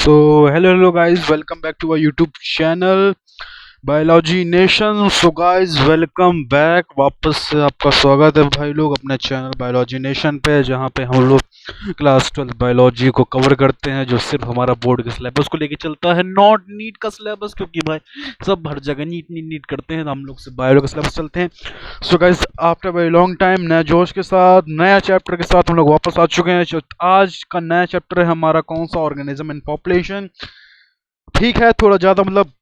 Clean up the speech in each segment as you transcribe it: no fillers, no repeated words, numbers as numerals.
So, hello guys, welcome back to our YouTube channel biology nation. So guys welcome back, वापस से आपका स्वागत है भाई लोग अपने चैनल बायोलॉजी नेशन पे, जहाँ पे हम लोग क्लास 12 बायोलॉजी को कवर करते हैं, जो सिर्फ हमारा बोर्ड के सिलेबस को लेके चलता है, नॉट नीट का सिलेबस, क्योंकि भाई सब हर जगह नीट नीट नीट करते हैं, तो हम लोग सिर्फ बायो का सिलेबस चलते हैं। So guys after very long time नया जोश के साथ नया चैप्टर के साथ हम लोग वापस आ चुके हैं। आज का नया चैप्टर है हमारा कौन सा, ऑर्गेनिज्म एंड पॉपुलेशन। ठीक है, थोड़ा ज़्यादा मतलब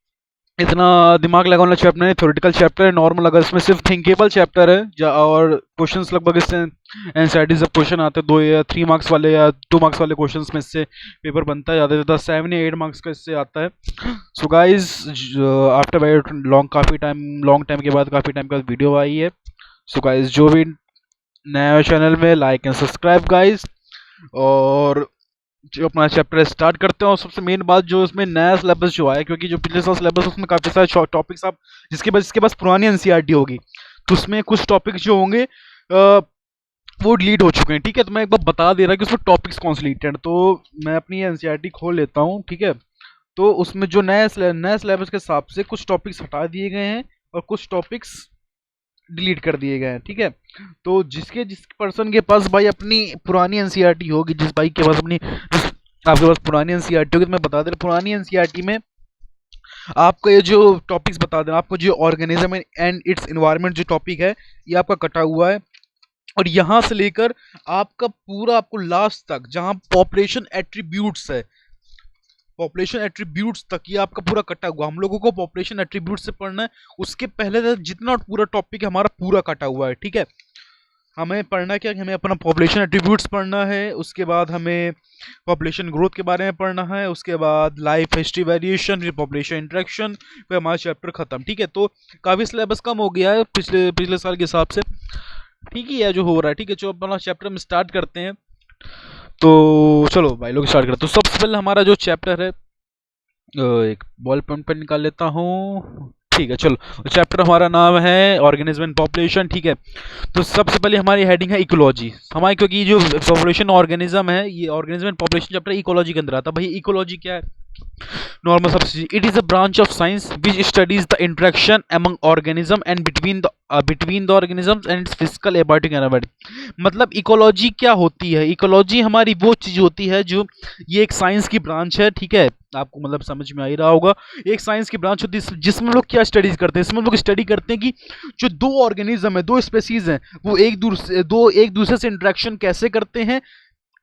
इतना दिमाग लगाने वाला चैप्टर नहीं, थ्योरेटिकल चैप्टर है, नॉर्मल। अगर इसमें सिर्फ थिंकेबल चैप्टर है और क्वेश्चंस लगभग इससे एनसीईआरटी से क्वेश्चन आते हैं 2 या 3 मार्क्स वाले या 2 मार्क्स वाले क्वेश्चंस में इससे पेपर बनता है, ज़्यादा से ज़्यादा 7 या 8 मार्क्स का इससे आता है। So guys after very long time के बाद काफ़ी टाइम के बाद वीडियो आई है। सो गाइज जो भी नया चैनल में लाइक एंड सब्सक्राइब गाइज, और जो अपना चैप्टर स्टार्ट करते हैं। और सबसे मेन बात, जो इसमें नया सिलेबस जो आया, क्योंकि जो पिछले साल सिलेबस उसमें काफ़ी सारे टॉपिक्स आप जिसके पास पुरानी एनसीईआरटी होगी, तो उसमें कुछ टॉपिक्स जो होंगे वो डिलीट हो चुके हैं। ठीक है, तो मैं एक बार बता दे रहा कि उसमें टॉपिक्स कौन से डिलीटेड, तो मैं अपनी एनसीईआरटी खोल लेता हूँ। ठीक है, तो उसमें जो नया सिलेबस के हिसाब से कुछ टॉपिक्स हटा दिए गए हैं और कुछ टॉपिक्स डिलीट कर दिए गए हैं। ठीक है, तो जिस पर्सन के पास भाई अपनी पुरानी एनसीईआरटी होगी, जिस भाई के पास आपके पास पुरानी एनसीईआरटी होगी, तो मैं बता दे रहा पुरानी एनसीईआरटी में आपको ये जो टॉपिक्स बता दें, आपको जो ऑर्गेनिज्म एंड इट्स एनवायरनमेंट जो टॉपिक है, ये आपका कटा हुआ है। और यहाँ से लेकर आपका पूरा आपको लास्ट तक, जहाँ पॉपुलेशन एट्रीब्यूट्स है, पॉपुलेशन एट्रीब्यूट्स तक ये आपका पूरा कटा हुआ। हम लोगों को पॉपुलेशन एट्रीब्यूट्स से पढ़ना है, उसके पहले तक जितना पूरा टॉपिक है हमारा पूरा कटा हुआ है। ठीक है, हमें पढ़ना क्या, हमें अपना पॉपुलेशन एट्रीब्यूट्स पढ़ना है, उसके बाद हमें पॉपुलेशन ग्रोथ के बारे में पढ़ना है, उसके बाद लाइफ हिस्ट्री वेरिएशन, फिर पॉपुलेशन इंटरेक्शन, फिर हमारा चैप्टर खत्म। ठीक है, तो काफ़ी सिलेबस कम हो गया है पिछले साल के हिसाब से। ठीक ही है जो हो रहा है। ठीक है, जो अपना चैप्टर में स्टार्ट करते हैं, तो चलो भाई लोग स्टार्ट करते हैं। तो सबसे पहले हमारा जो चैप्टर है, एक बॉल पेन पर निकाल लेता हूँ। ठीक है, चलो चैप्टर हमारा नाम है ऑर्गेनिज्म एंड पॉपुलेशन। ठीक है, तो सबसे पहले हमारी हेडिंग है इकोलॉजी हमारी, क्योंकि जो पॉपुलेशन ऑर्गेनिज्म है, ये organism and population chapter ecology के अंदर आता है। भाई इकोलॉजी क्या है? नॉर्मल सबसे, it is a branch of science which studies the interaction among organism and between the organisms and it's physical abiotic environment. मतलब इकोलॉजी क्या होती है? इकोलॉजी हमारी वो चीज होती है जो, ये एक साइंस की ब्रांच है। ठीक है, आपको मतलब समझ में आ ही रहा होगा, एक साइंस की ब्रांच होती है जिसमें लोग क्या स्टडीज करते हैं। इसमें लोग स्टडी करते हैं कि जो 2 ऑर्गेनिज्म है, 2 स्पेसीज हैं, वो एक दूसरे से इंटरेक्शन कैसे करते हैं।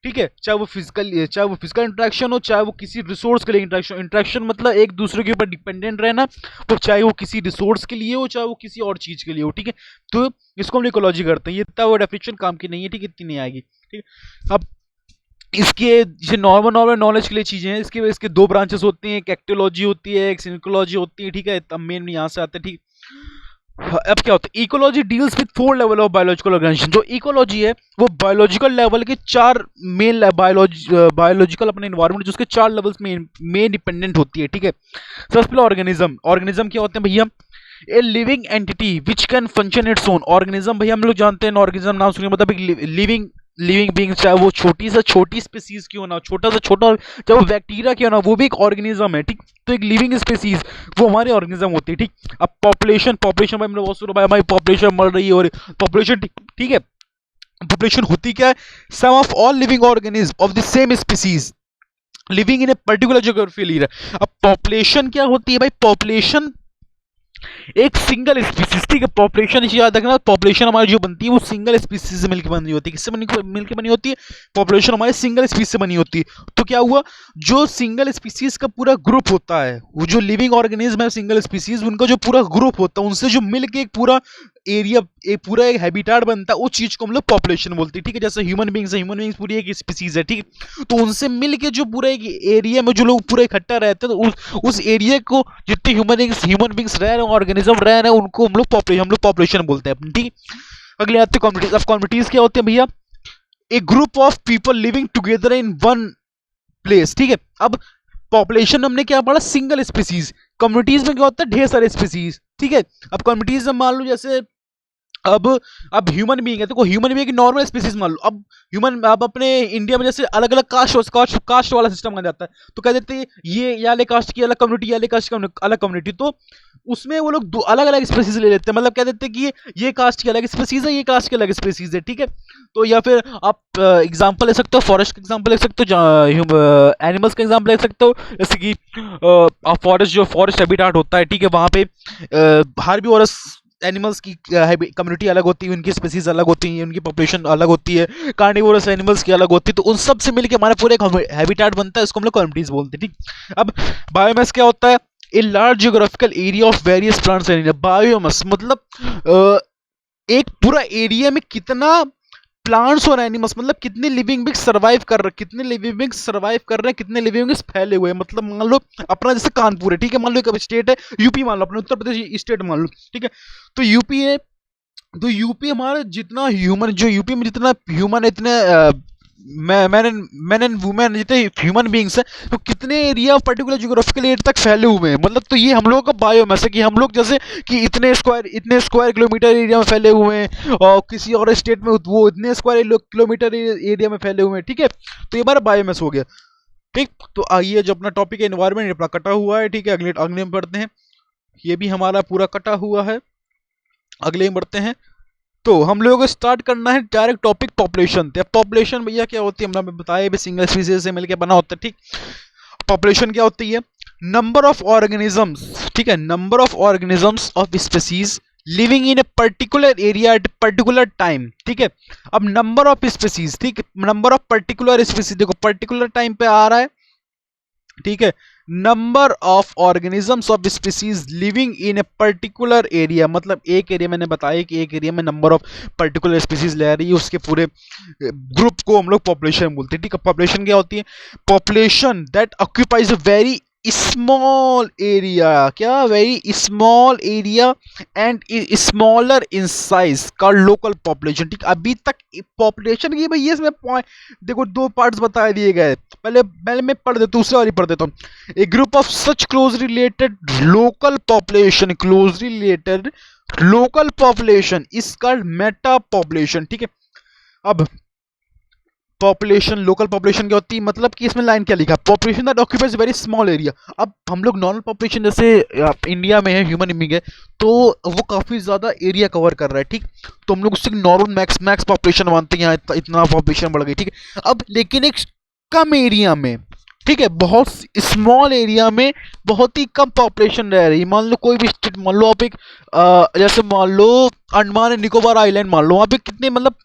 ठीक है, चाहे वो फिजिकल इंटरेक्शन हो, चाहे वो किसी रिसोर्स के लिए इंटरेक्शन मतलब एक दूसरे के ऊपर डिपेंडेंट रहना, तो चाहे वो किसी रिसोर्स के लिए हो, चाहे वो किसी और चीज के लिए हो। ठीक है, तो इसको हम इकोलॉजी करते हैं। ये इतना वो डेफिनेशन काम की नहीं है, ठीक है, इतनी नहीं आएगी। ठीक है, अब इसके जो नॉर्मल नॉलेज के लिए चीजें हैं, इसके 2 ब्रांचेस होती हैं, एक एक्टोलॉजी होती है, एक सिनिकोलॉजी होती है। ठीक है, तब मेन यहाँ से आते हैं। ठीक, अब क्या होता है, ecology deals with 4 level of biological organisation. जो इकोलॉजी है वो बायोलॉजिकल लेवल के 4 मेन बायोलॉजिकल अपने एनवायरनमेंट जो उसके 4 लेवल्स में डिपेंडेंट होती है। ठीक है, सबसे पहले ऑर्गेनिज्म क्या होते हैं भैया? A living entity which can function its own. Organism भैया हम लोग जानते हैं, ऑर्गेनिज्म नाम सुनिए, मतलब एक लिविंग बींग, चाहे वो छोटी से छोटी स्पीसीज क्यों ना, छोटा से छोटा, चाहे वो बैक्टीरिया क्यों ना, वो भी एक ऑर्गेनिज्म है। ठीक, तो एक लिविंग स्पीसीज वो हमारी ऑर्गेनिज्म होती है। ठीक, अब पॉपुलेशन भाई हमने बहुत सुना, भाई हमारी पॉपुलेशन बढ़ रही है, और पॉपुलेशन, ठीक है, पॉपुलेशन होती क्या है? Sum of all living organism of the same species living in a particular geographical area. अब पॉपुलेशन क्या होती है भाई? पॉपुलेशन एक सिंगल स्पीसीज, ठीक है, पॉपुलेशन याद रखना, पॉपुलेशन हमारी जो बनती है वो सिंगल स्पीसीज से मिलकर बनी होती है। किससे मिलकर बनी होती है? पॉपुलेशन हमारे सिंगल स्पीसीज से बनी होती है। तो क्या हुआ, जो सिंगल स्पीसीज का पूरा ग्रुप होता है, वो जो लिविंग ऑर्गेनिज्म है सिंगल स्पीसीज, उनका जो पूरा ग्रुप होता है, उनसे जो मिलकर एक पूरा एरिया, एक हैबिटेट बनता है, उस चीज को हम लोग पॉपुलेशन बोलते हैं। ठीक है, जैसे ह्यूमन बींग्स पूरी एक स्पीसीज है। ठीक, तो उनसे मिलके जो पूरा एक एरिया में जो लोग पूरा इकट्ठा रहते हैं, तो उस एरिया को जितने ह्यूमन बींग्स रह रहे हैं, ऑर्गेनिज्म रह रहे हैं, उनको हम लोग पॉपुलेशन बोलते हैं। ठीक, अगले आते हैं कम्युनिटीज। अब कम्युनिटीज क्या होते हैं भैया? A group of people living together in one place. ठीक है, अब पॉपुलेशन हमने क्या पढ़ा? Single species. कम्युनिटीज में क्या होता है? ढेर सारे स्पीसीज। ठीक है, अब कम्युनिटीज में मान लो जैसे अब अब ह्यूमन बीइंग है, देखो ह्यूमन बीइंग नॉर्मल स्पीसीज मान लो। अब ह्यूमन, अब अपने इंडिया में जैसे अलग अलग कास्ट कास्ट कास्ट वाला सिस्टम आ जाता है, तो कह देते हैं ये वाले कास्ट की अलग कम्युनिटी, ये वाले कास्ट की अलग कम्युनिटी, तो उसमें वो लोग दो अलग अलग स्पीसीज ले लेते हैं। मतलब कह देते हैं कि ये कास्ट की अलग स्पीसीज है, ये कास्ट की अलग स्पीसीज है, ठीक है। तो या फिर आप एग्जांपल ले सकते हो, फॉरेस्ट का एग्जांपल ले सकते हो, एनिमल्स का एग्जांपल ले सकते हो, जैसे कि आप फॉरेस्ट, जो फॉरेस्ट हैबिटाट होता है, ठीक है, वहाँ पे हार्बीवोरस एनिमल्स की कम्युनिटी अलग होती है, उनकी स्पीसीज अलग होती है, उनकी पॉपुलेशन अलग होती है, कार्निवोरस एनिमल्स की अलग होती है, तो उन सब से मिलकर हमारा पूरा एक हैबिटाट बनता है, इसको हम लोग कम्युनिटीज बोलते हैं, ठीक। अब बायोमास क्या होता है? A large geographical area of various plants and biomass मतलब एक पूरा एरिया में कितना प्लांट्स और एनिमल्स, मतलब कितने लिविंग बिंग्स सर्वाइव कर रहे, कितने लिविंग बिंग्स सर्वाइव कर रहे हैं, कितने लिविंग बिंग्स फैले हुए हैं। मतलब मान लो अपना जैसे कानपुर है, ठीक है, मान लो एक स्टेट है यूपी, मान लो अपने उत्तर प्रदेश स्टेट मान लो, ठीक है। तो यूपी है, तो यूपी हमारा जितना ह्यूमन, जो यूपी में जितना ह्यूमन, इतने मैन एंड वुमेन जितने ह्यूमन बींग्स हैं, तो कितने एरिया पर्टिकुलर ज्योग्राफिकल एरिया तक फैले हुए हैं। मतलब तो ये हम लोगों का बायोमास है कि हम लोग जैसे कि इतने स्क्वायर किलोमीटर एरिया में फैले हुए हैं, और किसी और स्टेट में वो इतने स्क्वायर किलोमीटर एरिया में फैले हुए हैं, ठीक है। तो ये हमारा बायोमास हो गया, ठीक। तो आइए, जो अपना टॉपिक है एनवायरमेंट, अपना कटा हुआ है, ठीक है, अगले अगले में पढ़ते हैं। ये भी हमारा पूरा कटा हुआ है, अगले में बढ़ते हैं। तो हम लोगों को स्टार्ट करना है डायरेक्ट टॉपिक पॉपुलेशन। पॉपुलेशन भैया क्या होती है, हमने बताया भी, सिंगल स्पीसीज से मिलकर बना होता है, ठीक। पॉपुलेशन क्या होती है? नंबर ऑफ ऑर्गेनिजम्स, ठीक है, number of organisms of species living in a particular area at particular time, ठीक है। अब नंबर ऑफ स्पीसीज, ठीक, नंबर ऑफ पर्टिकुलर स्पीसीज, देखो पर्टिकुलर टाइम पे आ रहा है, ठीक है। Number of organisms of species living in a particular area, मतलब एक एरिया, मैंने बताया कि एक एरिया में नंबर ऑफ पर्टिकुलर स्पीसीज ले रही है, उसके पूरे ग्रुप को हम लोग पॉपुलेशन बोलते हैं, ठीक है। पॉपुलेशन क्या होती है? Population that occupies a very small area, क्या, very small area and smaller in size का लोकल पॉपुलेशन, ठीक। अभी तक पॉपुलेशन की भैया इसमें पॉइंट देखो, दो पार्ट्स बता दिए गए। पहले पहले मैं पढ़ देता हूँ, दूसरे वाली पढ़ देता हूँ। A group of such close related local population, close related local population is called meta population, ठीक है। अब पॉपुलेशन, लोकल पॉपुलेशन क्या होती है? मतलब कि इसमें लाइन क्या लिखा? Population that occupies very small area. अब हम लोग नॉर्मल पॉपुलेशन जैसे इंडिया में है, ह्यूमन बीइंग है, तो वो काफी ज्यादा एरिया कवर कर रहा है, ठीक। तो हम लोग उससे नॉर्मल मैक्स पॉपुलेशन मानते हैं, यहाँ इतना पॉपुलेशन बढ़ गई, ठीक है। अब लेकिन एक कम एरिया में, ठीक है, बहुत स्मॉल एरिया में बहुत ही कम पॉपुलेशन रह रही है। मान लो कोई भी स्टेट, मान लो आप एक जैसे मान लो अंडमान एंड निकोबार आइलैंड मान लो, वहाँ पे कितने, मतलब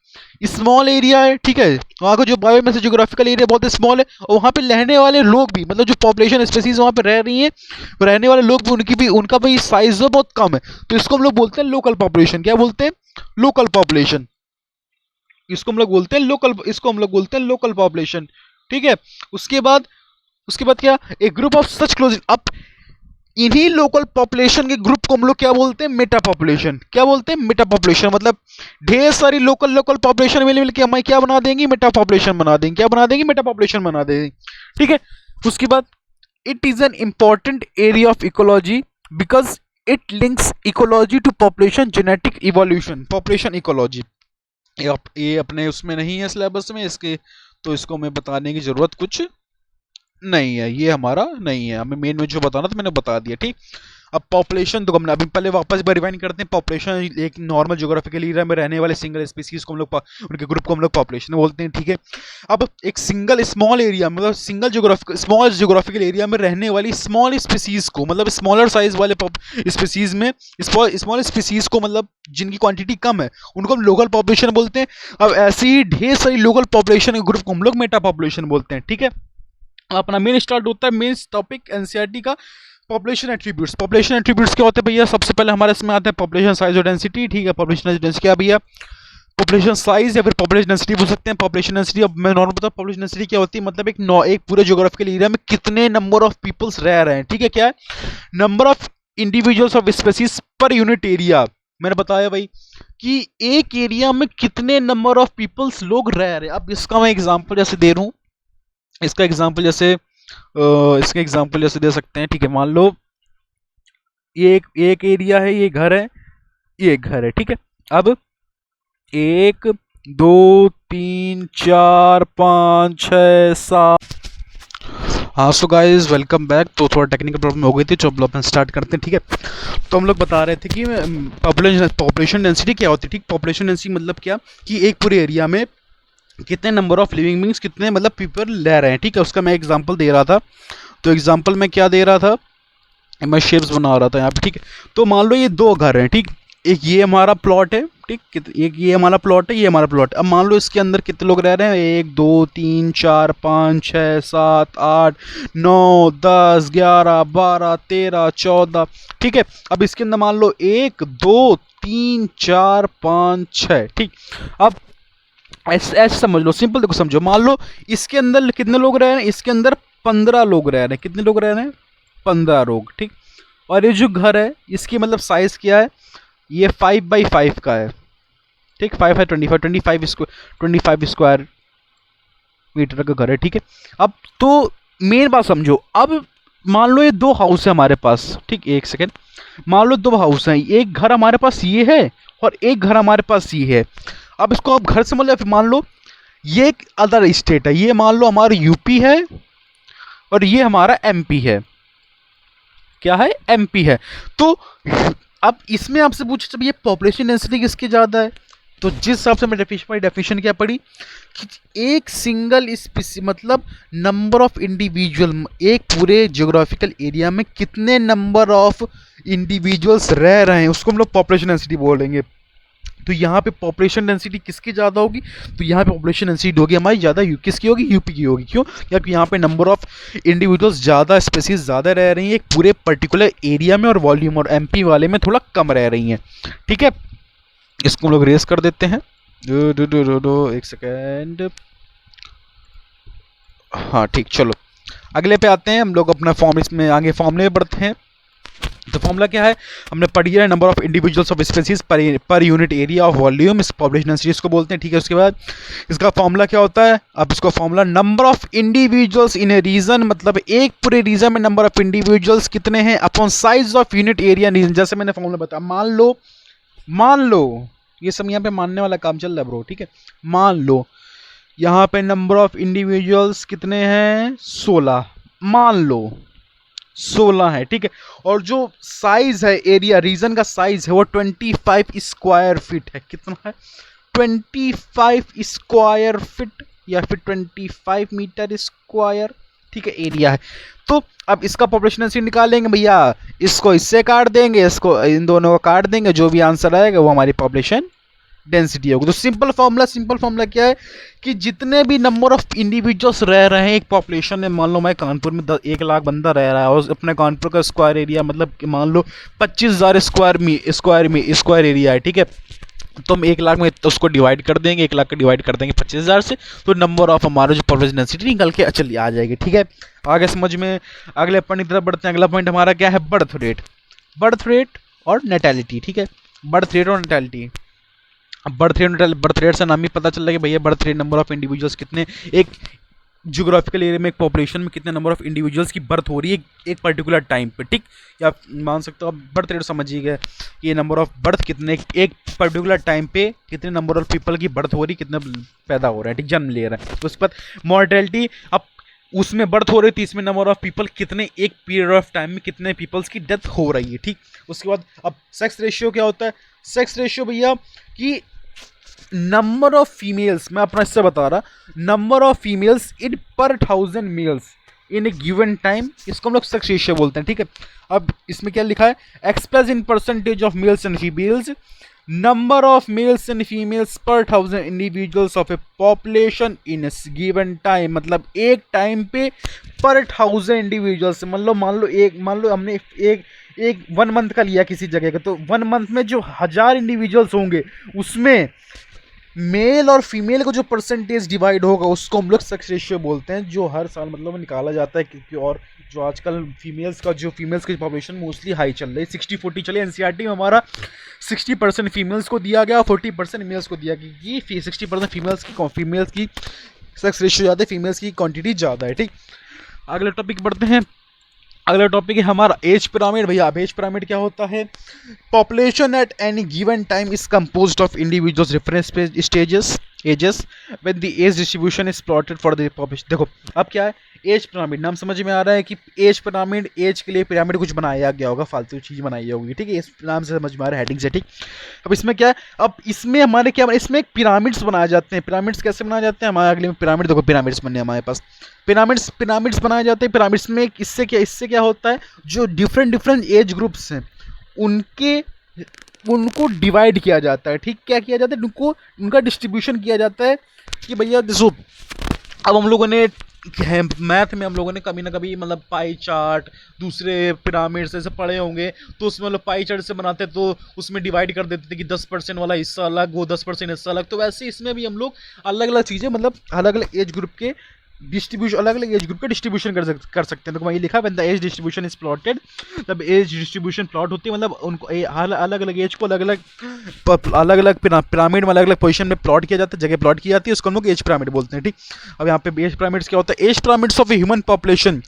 स्मॉल एरिया है, ठीक है। वहाँ का जो बायोमास ज्योग्राफिकल एरिया बहुत स्मॉल है, और वहाँ पे रहने वाले लोग भी, मतलब जो पॉपुलेशन स्पेसीज वहाँ पे रह रही हैं, रहने वाले लोग भी उनका भी साइज बहुत कम है। तो इसको हम लोग बोलते हैं लोकल पॉपुलेशन। क्या बोलते हैं? Local population. इसको हम लोग बोलते हैं लोकल, इसको हम लोग बोलते हैं लोकल पॉपुलेशन, ठीक है। उसके बाद क्या? एक ग्रुप ऑफ सच क्लोज, अब इन्हीं लोकल पॉपुलेशन के ग्रुप को हम लोग क्या बोलते हैं? Meta population. क्या बोलते हैं? Meta population. मतलब ढेर सारी लोकल पॉपुलेशन मिल के हमें क्या बना देंगी? मेटा पॉपुलेशन बना देंगे। क्या बना देंगे? मेटा पॉपुलेशन बना देंगे, ठीक है। उसके बाद it is an important area of ecology because it links ecology to population genetic evolution. Population ecology ये अपने उसमें नहीं है सिलेबस में इसके, तो इसको हमें बताने की जरूरत कुछ नहीं है, ये हमारा नहीं है, हमें मेन में जो बताना था मैंने बता दिया, ठीक। अब पॉपुलेशन तो हमने अभी पहले वापस रिवाइंड करते हैं। पॉपुलेशन एक नॉर्मल ज्योग्राफिकल एरिया में रहने वाले सिंगल स्पीसीज को हम लोग, उनके ग्रुप को हम लोग पॉपुलेशन बोलते हैं, ठीक है। अब एक सिंगल स्मॉल एरिया, मतलब स्मॉल ज्योग्राफिकल एरिया में रहने वाली स्मॉल स्पीसीज को, मतलब स्मॉलर साइज वाले स्पीसीज में स्मॉल स्पीसीज को, मतलब जिनकी क्वांटिटी कम है, उनको हम लोकल पॉपुलेशन बोलते हैं। अब ऐसी ही ढेर सारी लोकल पॉपुलेशन के ग्रुप को हम लोग मेटा पॉपुलेशन बोलते हैं, ठीक है। अपना मेन स्टार्ट होता है मेन टॉपिक एनसीईआरटी का, पॉपुलेशन एट्रीब्यूट्स। पॉपुलेशन एट्रीब्यूट्स क्या होते हैं भैया? सबसे पहले हमारे इसमें आते हैं पॉपुलेशन साइज और डेंसिटी, ठीक है। पॉपुलेशन डेंसिटी क्या भैया? पॉपुलेशन साइज या फिर पॉपुलेशन डेंसिटी बोल सकते हैं। पॉपुलेशन डेंसिटी, अब मैं नॉर्मल बताऊं, पॉपुलेशन डेंसिटी क्या होती है? मतलब एक पूरे ज्योग्राफिकल एरिया में कितने नंबर ऑफ पीपल्स रह रहे हैं, ठीक है। क्या है? Number of individuals of species per unit area. मैंने बताया भाई कि एक एरिया में कितने नंबर ऑफ पीपल्स लोग रह रहे हैं। अब इसका मैं एग्जाम्पल जैसे दे रहा हूँ, इसका एग्जांपल जैसे दे सकते हैं, ठीक है। मान लो ये एक एरिया है, ये घर है, ये एक घर है, ठीक है। अब 1 2 3 4 5 6 7। हाँ सो गाइस वेलकम बैक। तो थोड़ा टेक्निकल प्रॉब्लम हो गई थी, जो हम लोग अपन स्टार्ट करते हैं। ठीक है, तो हम लोग बता रहे थे कि पॉपुलेशन डेंसिटी क्या होती है। ठीक, पॉपुलेशन डेंसिटी मतलब क्या कि एक पूरे एरिया में कितने नंबर ऑफ लिविंग बींग्स, कितने मतलब पीपल रह रहे हैं। ठीक है, उसका मैं एग्जांपल दे रहा था। तो एग्जांपल में क्या दे रहा था, मैं शेप्स बना रहा था यहाँ पे। ठीक है, तो मान लो ये दो घर हैं। ठीक, एक ये हमारा प्लॉट है। ठीक, एक ये हमारा प्लॉट है, ये हमारा प्लॉट है। अब मान लो इसके अंदर कितने लोग रह रहे हैं, 1 2 3 4 5 6 7 8 9 10 11 12 13 14। ठीक है, अब इसके अंदर मान लो 1 2 3 4 5 6। ठीक, अब ऐसे ऐसे समझ लो, सिंपल देखो समझो। मान लो इसके अंदर कितने लोग रह रहे हैं, इसके अंदर 15 लोग रह रहे हैं। कितने लोग रह रहे हैं, 15 लोग। ठीक, और ये जो घर है इसकी मतलब साइज क्या है, ये 5x5 का है। ठीक, 5 है 25 स्क्वायर मीटर का घर है। ठीक है, अब तो मेन बात समझो। अब मान लो ये दो हाउस है हमारे पास। ठीक, एक सेकेंड, मान लो दो हाउस हैं, एक घर हमारे पास ये है और एक घर हमारे पास ये है। अब इसको आप घर से मतलब फिर मान लो ये एक अदर स्टेट है, ये मान लो हमारा यूपी है और ये हमारा एमपी है। क्या है, एमपी है। तो अब इसमें आपसे पूछे जब ये पॉपुलेशन डेंसिटी किसकी ज़्यादा है, तो जिस हिसाब से मैं डेफिनेशन क्या पढ़ी कि एक सिंगल मतलब नंबर ऑफ इंडिविजुअल, एक पूरे ज्योग्राफिकल एरिया में कितने नंबर ऑफ इंडिविजुअल्स रह रहे हैं उसको हम लोग पॉपुलेशन डेंसिटी बोलेंगे। तो यहाँ पे पॉपुलेशन डेंसिटी किसकी ज़्यादा होगी, तो यहाँ पे पॉपुलेशन डेंसिटी होगी हमारी ज़्यादा, किसकी होगी, यूपी की होगी। क्यों, क्योंकि यहाँ पे नंबर ऑफ इंडिविजुअल्स ज़्यादा, स्पेसीज ज़्यादा रह रही हैं एक पूरे पर्टिकुलर एरिया में, और वॉल्यूम और एमपी वाले में थोड़ा कम रह रही हैं। ठीक है, इसको हम लोग रेस कर देते हैं। एक सेकेंड। हाँ ठीक, चलो अगले पे आते हैं हम लोग। अपना फॉर्म इसमें आगे फॉर्मूले में बढ़ते हैं। तो फॉर्मूला क्या है, हमने पढ़ी है, number of individuals of species per unit area of volume, इस पॉपुलेशन डेंसिटी इसको बोलते हैं। ठीक है, उसके बाद इसका फॉर्मूला क्या होता है, अब इसको formula number of individuals in a region, मतलब एक पूरे रीजन में नंबर ऑफ इंडिविजुअल्स कितने हैं upon size of unit area region. जैसे मैंने फॉर्मूला बताया, मान लो ये सब यहाँ पे मानने वाला काम चल रहा है ब्रो। ठीक है, मान लो यहाँ पे नंबर ऑफ इंडिविजुअल्स कितने हैं, 16, मान लो 16 है। ठीक है, और जो साइज है, एरिया रीजन का साइज है वो 25 स्क्वायर फीट है। कितना है, 25 स्क्वायर फीट या फिर 25 मीटर स्क्वायर। ठीक है, एरिया है। तो अब इसका पॉपुलेशन डेंसिटी निकालेंगे भैया, इसको इससे काट देंगे, इसको इन दोनों को काट देंगे, जो भी आंसर आएगा वो हमारी पॉपुलेशन डेंसिटी होगी। तो सिंपल फॉर्मूला क्या है कि जितने भी नंबर ऑफ इंडिविजुअल्स रह रहे हैं एक पॉपुलेशन में, मान लो मैं कानपुर में 1 लाख बंदा रह रहा है और अपने कानपुर का स्क्वायर एरिया मतलब कि मान लो 25,000 स्क्वायर एरिया है। ठीक है, तो हम 1 लाख में तो उसको डिवाइड कर देंगे, 1 लाख का डिवाइड कर देंगे 25,000 से, तो नंबर ऑफ हमारा जो पॉपुलेशन डेंसिटी निकल के चलिए आ जाएगी। ठीक है, आगे समझ में। अगले पॉइंट की तरफ बढ़ते हैं। अगला पॉइंट हमारा क्या है, बर्थ रेट और नेटैलिटी। ठीक है, बर्थ रेट और नेटैलिटी। अब बर्थ रेट से नाम ही पता चल रहा है कि भैया birth rate, number of individuals कितने एक ज्योग्राफिकल एरिया में, एक पॉपुलेशन में कितने नंबर ऑफ इंडिविजुअल्स की बर्थ हो रही है एक पर्टिकुलर टाइम पे। ठीक, या मान सकते हो आप बर्थ रेट समझिएगा कि ये नंबर ऑफ बर्थ कितने एक पर्टिकुलर टाइम पे कितने नंबर ऑफ पीपल की बर्थ हो रही, कितने पैदा हो रहा है, ठीक, जन्म ले रहा है। उसके बाद मॉर्टेलिटी, अब उसमें बर्थ हो रही थी, इसमें नंबर ऑफ पीपल कितने एक पीरियड ऑफ टाइम में कितने पीपल्स की डेथ हो रही है। ठीक, उसके बाद अब सेक्स रेशियो क्या होता है, सेक्स रेशियो भैया कि नंबर ऑफ फीमेल्स, मैं अपना इससे बता रहा, नंबर ऑफ फीमेल्स इन पर 1000 males in a given time, इसको हम लोग सेक्स रेशियो बोलते हैं। ठीक है, अब इसमें क्या लिखा है, express in percentage of males and females, number of males and females पर 1000 individuals of A population in given time, मतलब एक टाइम पे पर 1000 इंडिविजुअल्स। मान लो हमने एक 1 मंथ का लिया किसी जगह का, तो 1 मंथ में जो 1000 इंडिविजुअल्स होंगे उसमें मेल और फीमेल को जो परसेंटेज डिवाइड होगा उसको हम लोग सेक्स रेशियो बोलते हैं, जो हर साल मतलब निकाला जाता है। क्योंकि और जो आजकल फीमेल्स की पॉपुलेशन मोस्टली हाई चल रही है, 60-40 चले। एनसीईआरटी में हमारा 60% फीमेल्स को दिया गया, 40% मेल्स को दिया गया। ये 60% फीमेल्स की सेक्स रेशियो ज़्यादा है, फीमेल्स की क्वांटिटी ज़्यादा है। ठीक, अगले टॉपिक बढ़ते हैं। अगला टॉपिक है हमारा एज पिरामिड। भैया अब एज पिरामिड क्या होता है? Population at any given time is composed of individuals reference stages ages when the age distribution is plotted for the population. देखो अब क्या है एज पिरामिड, नाम समझ में आ रहा है कि एज पिरामिड, एज के लिए पिरामिड कुछ बनाया गया होगा, फालतू चीज बनाई होगी, ठीक है, इस नाम से समझ में आ रहा है, हेडिंग से, ठीक। अब इसमें क्या है, अब इसमें हमारे क्या, इसमें एक पिरामिड्स बनाए जाते हैं। पिरामिड्स कैसे बनाए जाते हैं? हमारे अगले में पिरामिड, देखो पिरामिड्स बनने हमारे पास पिरामिड्स बनाए जाते हैं। पिरामिड्स में इससे क्या होता है, जो डिफरेंट एज ग्रुप्स हैं उनको डिवाइड किया जाता है, ठीक। क्या किया जाता है? उनको उनका डिस्ट्रीब्यूशन किया जाता है कि भैया देखो, अब हम लोगों ने मैथ में हम लोगों ने कभी ना कभी मतलब पाई चार्ट दूसरे पिरामिड से पढ़े होंगे, तो उसमें मतलब पाई चार्ट से बनाते तो उसमें डिवाइड कर देते थे कि 10% वाला हिस्सा अलग, वो 10% हिस्सा अलग। तो वैसे इसमें भी हम लोग अलग अलग चीज़ें, मतलब अलग अलग एज ग्रुप के डिस्ट्रीब्यूशन, अलग अलग एज ग्रुप का डिस्ट्रीब्यूशन कर सकते हैं। तो ये लिखा when the age distribution is plotted, तब एज डिस्ट्रीब्यूशन प्लॉट होती है, मतलब उनको अलग अलग एज को अलग अलग पिरामिड में अलग अलग पोजीशन में प्लॉट किया जाता है, जगह प्लॉट की जाती है, उसको हम लोग एज पिरामिड बोलते हैं, ठीक। अब यहाँ पे एज पिरामिड्स क्या होता है? Age pyramids of a human population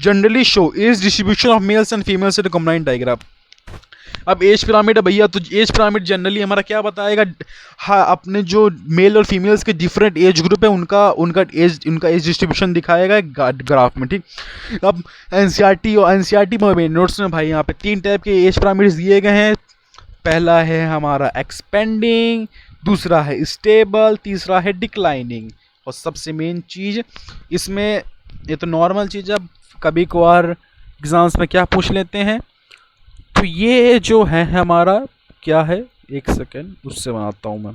generally show age distribution of males and females in combined diagram. अब एज पिरामिड है भैया, तो एज पिरामिड जनरली हमारा क्या बताएगा? हाँ, अपने जो मेल और फीमेल्स के डिफरेंट एज ग्रुप है उनका एज डिस्ट्रीब्यूशन दिखाएगा ग्राफ में, ठीक। अब एनसीईआरटी में नोट्स में भाई यहाँ पे 3 टाइप के एज पिरामिड्स दिए गए हैं। पहला है हमारा एक्सपेंडिंग, दूसरा है स्टेबल, तीसरा है डिक्लाइनिंग। और सबसे मेन चीज़ इसमें, ये तो नॉर्मल चीज़ है, कभी कभार एग्जाम्स में क्या पूछ लेते हैं, तो ये जो है हमारा क्या है, एक सेकेंड उससे बनाता हूँ मैं।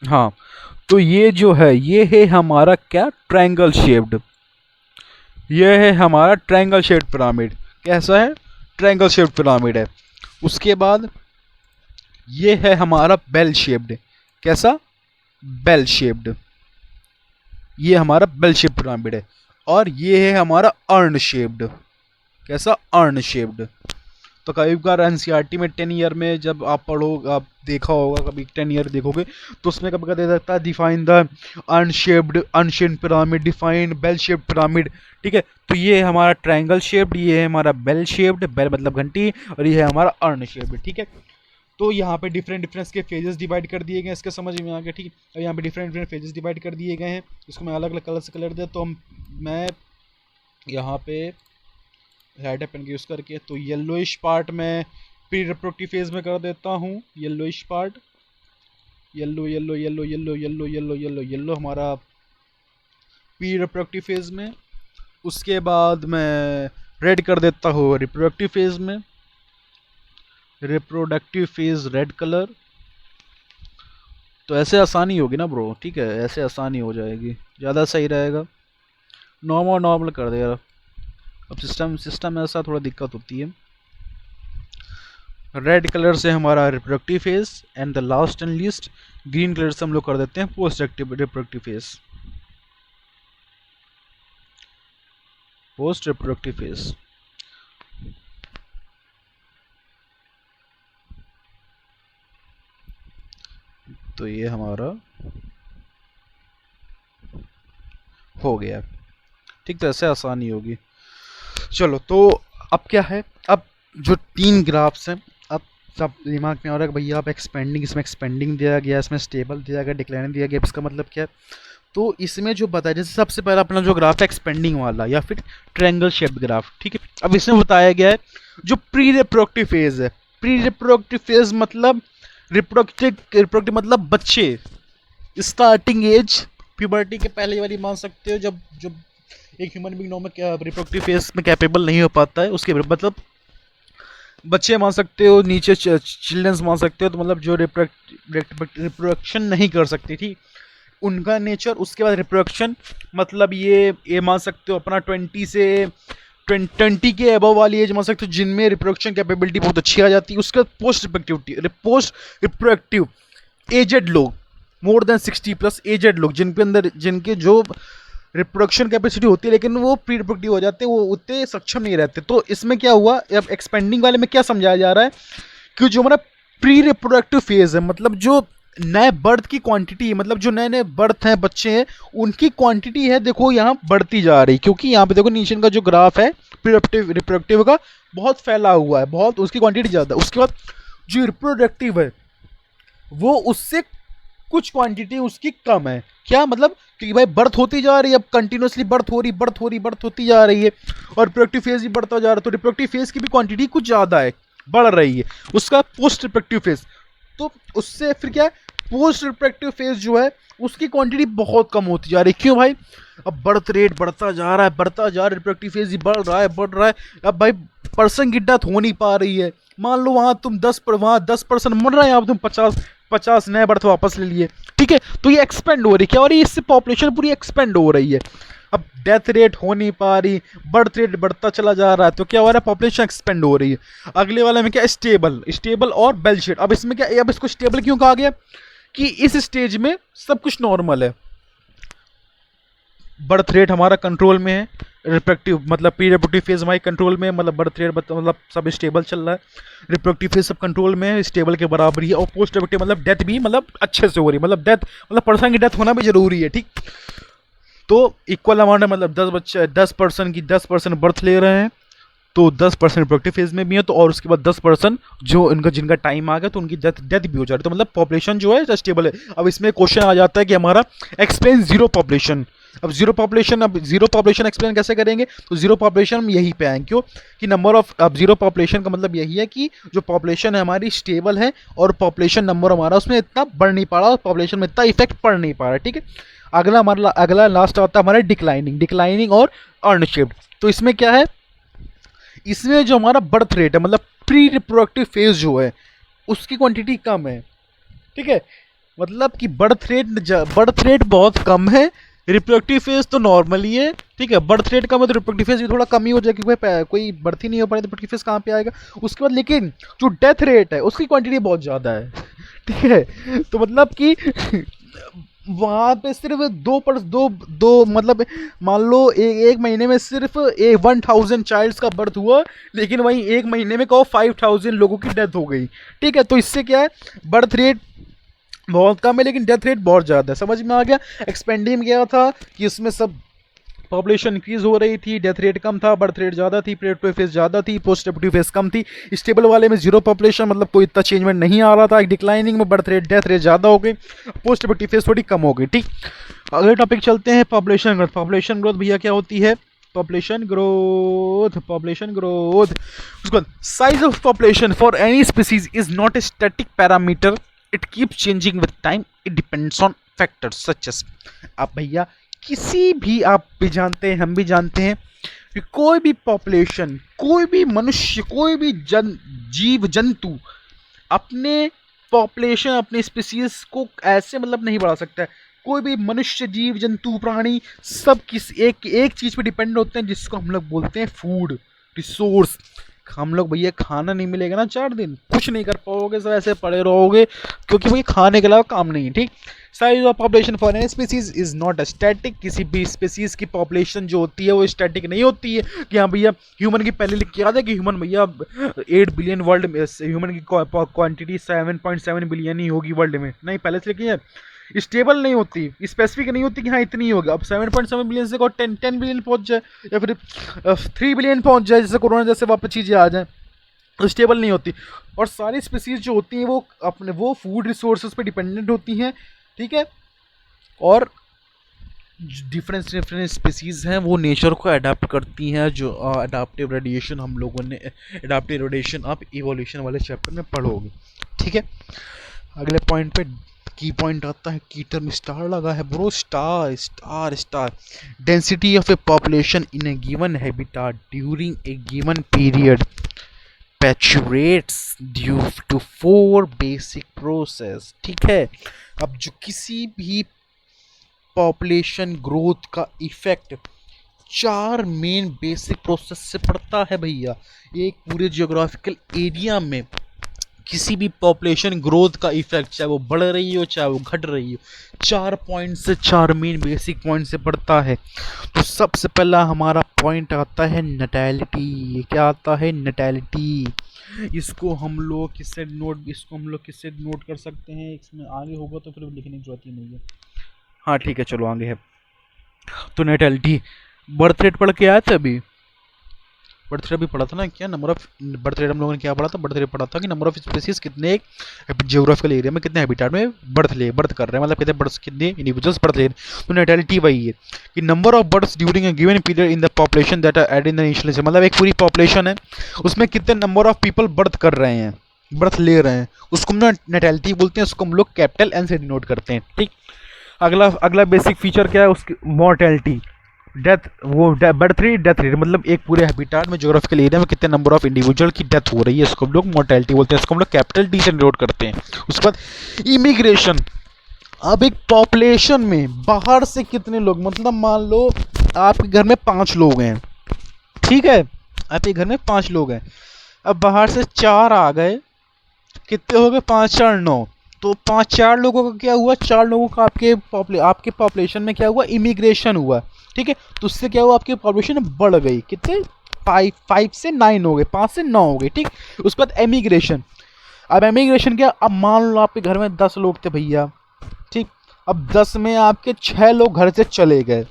हाँ, तो ये जो है ये है हमारा क्या, ट्रायंगल शेप्ड। ये है हमारा ट्रायंगल शेप्ड पिरामिड। कैसा है? ट्रायंगल शेप्ड पिरामिड है। उसके बाद ये है हमारा बेल शेप्ड। कैसा? Bell shaped. ये हमारा बेल शेप्ड पिरामिड है। और ये है हमारा अर्न शेप्ड। कैसा? Earn shaped. तो कई बार एनसीईआरटी में 10 ईयर में जब आप पढ़ोगे, आप देखा होगा कभी 10 ईयर देखोगे, तो उसमें कभी कभी देता है define the unshaped pyramid, define bell shaped pyramid, ठीक है। तो ये है हमारा ट्रायंगल शेप्ड, ये है हमारा बेल शेप्ड, बेल मतलब घंटी, और ये है हमारा अर्न शेप्ड, ठीक है। तो यहाँ पे डिफरेंट के फेजेस डिवाइड कर दिए गए, इसके समझ में आ गया, ठीक है। यहाँ पे डिफरेंट फेजेस डिवाइड कर दिए गए हैं, इसको मैं अलग अलग कलर से कलर दिया, तो मैं यहाँ पे रेड पेन यूज़ करके, तो येलोइश पार्ट में प्री रिप्रोडक्टिव फेज में कर देता हूँ, yellowish part, yellow yellow yellow yellow yellow yellow yellow yellow हमारा प्री रिप्रोडक्टिव फेज में। उसके बाद मैं रेड कर देता हूँ रिप्रोडक्टिव फेज में, रिप्रोडक्टिव फेज रेड कलर। तो ऐसे आसानी होगी ना ब्रो, ठीक है, ऐसे आसानी हो जाएगी, ज़्यादा सही रहेगा। नॉर्मल कर दे यार, अब सिस्टम ऐसा थोड़ा दिक्कत होती है। रेड कलर से हमारा reproductive phase, and the last and least green colour से हम लोग कर देते हैं post reproductive phase. Post reproductive phase तो ये हमारा हो गया, ठीक। तो ऐसे आसानी होगी। चलो, तो अब क्या है, अब जो 3 ग्राफ्स हैं, अब सब दिमाग में आ रहा है कि भैया आप एक्सपेंडिंग, इसमें एक्सपेंडिंग दिया गया, इसमें स्टेबल दिया गया, डिक्लाइनिंग दिया गया, इसका मतलब क्या है? तो इसमें जो बताया, जैसे सबसे पहला अपना जो ग्राफ है एक्सपेंडिंग वाला या फिर ट्रायंगल शेप्ड ग्राफ, ठीक है। अब इसमें बताया गया है जो प्री रिप्रोडक्टिव फेज है। प्री रिप्रोडक्टिव फेज मतलब रिप्रोडक्टिव मतलब बच्चे, स्टार्टिंग एज प्यूबर्टी के पहले वाली मान सकते हो, जब एक human being normal reproductive phase में कैपेबल नहीं हो पाता है, उसके मतलब बच्चे मान सकते हो, नीचे चिल्ड्रंस मान सकते हो, तो मतलब जो रिप्रोडक्शन नहीं कर सकती थी उनका नेचर। उसके बाद रिप्रोडक्शन मतलब ये मान सकते हो अपना 20 के अबव वाली एज मान सकते हो, जिनमें रिप्रोडक्शन कैपेबिलिटी बहुत अच्छी आ जाती है। उसके बाद पोस्ट रिप्रोडक्टिव एजेड लोग, मोर देन 60+ एजेड लोग, जिनके जो रिप्रोडक्शन कैपेसिटी होती है लेकिन वो प्री रिप्रोडक्टिव हो जाते हैं, वो उतने सक्षम नहीं रहते। तो इसमें क्या हुआ, अब एक्सपेंडिंग वाले में क्या समझाया जा रहा है कि जो हमारा प्री रिप्रोडक्टिव फेज है, मतलब जो नए बर्थ की क्वांटिटी, मतलब जो नए नए बर्थ हैं, बच्चे हैं, उनकी क्वांटिटी है देखो यहाँ बढ़ती जा रही, क्योंकि यहाँ पे देखो नीचे का जो ग्राफ है रिप्रोडक्टिव का बहुत फैला हुआ है, बहुत उसकी क्वांटिटी ज़्यादा है। उसके बाद जो रिप्रोडक्टिव है वो उससे कुछ क्वांटिटी उसकी कम है। क्या मतलब कि भाई बर्थ होती जा रही है, अब कंटिन्यूसली बर्थ होती जा रही है, और रिप्रोडक्टिव फेज भी बढ़ता जा रहा है, तो रिप्रोडक्टिव फेज की भी क्वांटिटी कुछ ज़्यादा है, बढ़ रही है। उसका पोस्ट रिप्रोडक्टिव फेज, तो उससे फिर क्या है, पोस्ट रिप्रोडक्टिव फेज जो है उसकी क्वांटिटी बहुत कम होती जा रही है। क्यों भाई, अब बर्थ रेट बढ़ता जा रहा है, रिप्रोडक्टिव फेज ही बढ़ रहा है। अब भाई पर्सन की डेथ हो नहीं पा रही है। मान लो वहां तुम 10% मर रहे हैं, अब तुम 50 नए बर्थ वापस ले लिए, ठीक है, तो ये एक्सपेंड हो रही है। क्या हो रही है, इससे पॉपुलेशन पूरी एक्सपेंड हो रही है। अब डेथ रेट हो नहीं पा रही, बर्थ रेट बढ़ता चला जा रहा है, तो क्या हो रहा है, पॉपुलेशन एक्सपेंड हो रही है। अगले वाले में क्या, स्टेबल और बेल शेप। अब इसमें क्या, अब इसको स्टेबल क्यों कहा गया, कि इस स्टेज में सब कुछ नॉर्मल है, बर्थ रेट हमारा कंट्रोल में है, रिप्रोडक्टिव मतलब प्री रिप्रोडक्टिव फेज हमारी कंट्रोल में है, मतलब बर्थ रेट मतलब सब स्टेबल चल रहा है, रिप्रोडक्टिव फेज सब कंट्रोल में है, स्टेबल के बराबर ही है, और पोस्ट रिप्रोडक्टिव मतलब डेथ भी मतलब अच्छे से हो रही है, मतलब डेथ मतलब पर्सन की डेथ होना भी जरूरी है, ठीक। तो इक्वल अमाउंट है, मतलब 10% बर्थ ले रहे हैं, तो 10% रिप्रोडक्टिव फेज में भी है, तो और उसके बाद 10% जो इनका जिनका टाइम आ गया तो उनकी डेथ भी हो जा रही है, तो मतलब पॉपुलेशन जो है स्टेबल है। अब इसमें क्वेश्चन आ जाता है कि हमारा एक्सप्लेन जीरो पॉपुलेशन। अब जीरो पॉपुलेशन एक्सप्लेन कैसे करेंगे, तो जीरो पॉपुलेशन हम यहीं पे आएंगे। क्यों, कि नंबर ऑफ, अब जीरो पॉपुलेशन का मतलब यही है कि जो पॉपुलेशन है हमारी स्टेबल है, और पॉपुलेशन नंबर हमारा उसमें इतना बढ़ नहीं पा रहा, और पॉपुलेशन में इतना इफेक्ट पड़ नहीं पा रहा है, ठीक है। अगला लास्ट आता है हमारा डिक्लाइनिंग और अनशिफ्ट। तो इसमें क्या है, इसमें जो हमारा बर्थ रेट है, मतलब प्री रिप्रोडक्टिव फेज जो है उसकी क्वांटिटी कम है, ठीक है, मतलब कि बर्थ रेट बहुत कम है, रिप्रोडक्टिव फेज तो नॉर्मल ही है, ठीक है। बर्थ रेट कम है तो रिप्रोडक्टिव फेज भी थोड़ा कम ही हो जाएगा, क्योंकि कोई बर्थ ही नहीं हो पाए तो रिप्रोडक्टिव फेज कहाँ पे आएगा। उसके बाद लेकिन जो डेथ रेट है उसकी क्वांटिटी बहुत ज़्यादा है, ठीक है। तो मतलब कि वहां पे सिर्फ दो मतलब मान लो एक महीने में सिर्फ 1000 चाइल्ड्स का बर्थ हुआ, लेकिन वहीं एक महीने में कहो 5000 लोगों की डेथ हो गई, ठीक है। तो इससे क्या है, बर्थ रेट बहुत कम है लेकिन डेथ रेट बहुत ज़्यादा है। समझ में आ गया। एक्सपेंडिंग गया था कि उसमें सब पॉपुलेशन इंक्रीज हो रही थी, डेथ रेट कम था, बर्थ रेट ज़्यादा थी, प्री फेज ज़्यादा थी, पोस्ट रिप्रोडक्टिव फेज कम थी। स्टेबल वाले में जीरो पॉपुलेशन, मतलब कोई इतना चेंजमेंट नहीं आ रहा था। डिक्लाइनिंग में बर्थ रेट डेथ रेट ज़्यादा हो गई, पोस्ट रिप्रोडक्टिव फेज थोड़ी कम हो गई, ठीक। अगले टॉपिक चलते हैं, पॉपुलेशन ग्रोथ भैया क्या होती है, पॉपुलेशन ग्रोथ उसके बाद size of population for any species is not a static parameter, it keep changing with time, it depends on factors such as. आप भैया किसी भी, आप भी जानते हैं, हम भी जानते हैं कि कोई भी पॉपुलेशन, कोई भी मनुष्य, कोई भी जीव जंतु अपने पॉपुलेशन, अपने स्पीसीज को ऐसे मतलब नहीं बढ़ा सकता है। कोई भी मनुष्य, जीव जंतु, प्राणी सब किस एक चीज पे डिपेंड होते हैं, जिसको हम लोग बोलते हैं फूड रिसोर्स। हम लोग भैया खाना नहीं मिलेगा ना 4 दिन, कुछ नहीं कर पाओगे, सब ऐसे पड़े रहोगे, क्योंकि भैया खाने के अलावा काम नहीं है, ठीक। Size of population for any species is not static, किसी भी स्पीसीज की पॉपुलेशन जो होती है वो स्टैटिक नहीं होती है कि हाँ भैया ह्यूमन की पहले लिख के याद है कि ह्यूमन भैया 8 बिलियन वर्ल्ड में, ह्यूमन की क्वांटिटी 7.7 बिलियन ही होगी वर्ल्ड में, नहीं पहले से लिखी है। स्टेबल नहीं होती, स्पेसिफिक नहीं होती कि हाँ इतनी ही होगी। अब 7.7 बिलियन से 10 बिलियन पहुंच जाए, या फिर 3 बिलियन पहुंच जाए, जैसे कोरोना जैसे वापस चीज़ें आ जाए, तो स्टेबल नहीं होती। और सारी स्पीसीज जो होती हैं वो अपने वो फूड रिसोर्सेज पे डिपेंडेंट होती हैं, ठीक है। और डिफरेंट स्पीसीज हैं वो नेचर को अडाप्ट करती हैं, जो अडाप्टिव रेडिएशन हम लोगों ने, अडाप्टिव रेडिएशन आप इवोल्यूशन वाले चैप्टर में पढ़ोगे, ठीक है। अगले पॉइंट पे की पॉइंट आता है, की टर्म स्टार लगा है bro, star density of A population in a given habitat during a given period perpetuates due to 4 basic process, ठीक है। अब जो किसी भी पॉपुलेशन ग्रोथ का इफेक्ट 4 मेन बेसिक प्रोसेस से पड़ता है भैया, एक पूरे जियोग्राफिकल एरिया में किसी भी पॉपुलेशन ग्रोथ का इफेक्ट, चाहे वो बढ़ रही हो चाहे वो घट रही हो, 4 पॉइंट से, 4 मेन बेसिक पॉइंट से पड़ता है। तो सबसे पहला हमारा पॉइंट आता है नटैलिटी। क्या आता है? नटैलिटी। इसको हम लोग किससे नोट कर सकते हैं? इसमें आगे होगा तो फिर लिखने की जरूरत ही नहीं है। हाँ ठीक है, चलो आगे है। तो नटैलिटी, बर्थ रेट पढ़ के आया था अभी, बर्थ रेट भी पढ़ा था ना क्या? नंबर ऑफ बर्थ रेट हम लोगों ने क्या पढ़ा था? बर्थ रेट पढ़ा था कि नंबर ऑफ स्पीसीज कितने जियोग्राफिकल एरिया में, कितने हैबिटेट में बर्थ कर रहे हैं, मतलब कितने बर्ड्स, कितने इंडिविजुअल्स बर्थ ले रहे हैं। तो नैटेलिटी वही है कि number of birds during a given period in the population that are add in the initial, मतलब एक पूरी पॉपुलेशन है उसमें कितने नंबर ऑफ पीपल बर्थ कर रहे हैं, बर्थ ले रहे हैं, उसको हम नैटेलिटी बोलते हैं। उसको हम लोग कैपिटल एन से डिनोट करते हैं। ठीक, अगला बेसिक फीचर क्या है उसकी? Mortality, death. वो बर्थ रेट, डेथ रेट, मतलब एक पूरे हैबिटेट में, ज्योग्राफिकल एरिया में कितने नंबर ऑफ इंडिविजुअल की डेथ हो रही है, इसको हम लोग मोर्टेलिटी बोलते हैं। इसको हम लोग कैपिटल डी से डिनोट करते हैं। उसके बाद इमिग्रेशन। अब एक पॉपुलेशन में बाहर से कितने लोग, मतलब मान लो आपके घर में 5 लोग हैं, ठीक है, आपके घर में 5 लोग हैं, अब बाहर से 4 आ गए, कितने हो गए? 5 4 9। तो 5 4 लोगों का क्या हुआ? 4 लोगों का आपके पॉपुलेशन में क्या हुआ? इमिग्रेशन हुआ। ठीक है, तो उससे क्या हुआ? आपकी पॉपुलेशन बढ़ गई। कितने? 5 से 9 हो गए, 5 से 9 हो गए। ठीक, उसके बाद एमिग्रेशन। अब एमिग्रेशन क्या? अब मान लो आपके घर में 10 लोग थे भैया, ठीक, अब 10 में आपके 6 लोग घर से चले गए।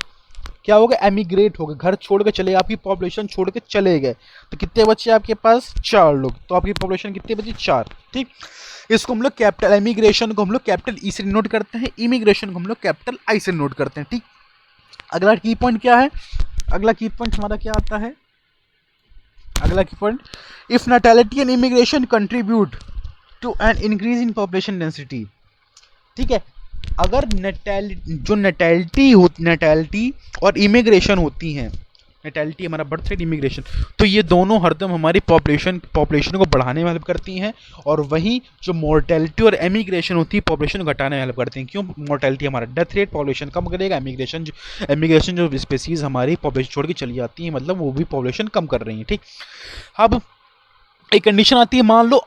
क्या हो गया? एमिग्रेट हो गए, घर छोड़ के चले गए, आपकी पॉपुलेशन छोड़ के चले गए। तो कितने बचे आपके पास? 4 लोग। तो आपकी पॉपुलेशन कितनी बची? 4। ठीक, इसको हम लोग कैपिटल, एमिग्रेशन को हम लोग कैपिटल ई से नोट करते हैं, इमिग्रेशन को हम लोग कैपिटल आई से नोट करते हैं। ठीक, अगला की पॉइंट क्या है? अगला की पॉइंट हमारा क्या आता है? अगला key point, if natality and immigration contribute to an increase in population density. ठीक है, अगर नैटेलिटी और इमिग्रेशन होती हैं, नैटेलिटी हमारा बर्थ रेट, इमिग्रेशन, तो ये दोनों हरदम हमारी पॉपुलेशन को बढ़ाने में हेल्प करती हैं, और वही जो मोर्टेलिटी और एमिग्रेशन होती है पॉपुलेशन को घटाने में हेल्प करती हैं। क्यों? मोर्टेलिटी हमारा डेथ रेट, पॉपुलेशन कम करेगा, एमिग्रेशन जो स्पेसीज हमारी पॉपुलेशन छोड़ के चली जाती हैं, मतलब वो भी पॉपुलेशन कम कर रही हैं। ठीक, अब एक कंडीशन आती है, मान लो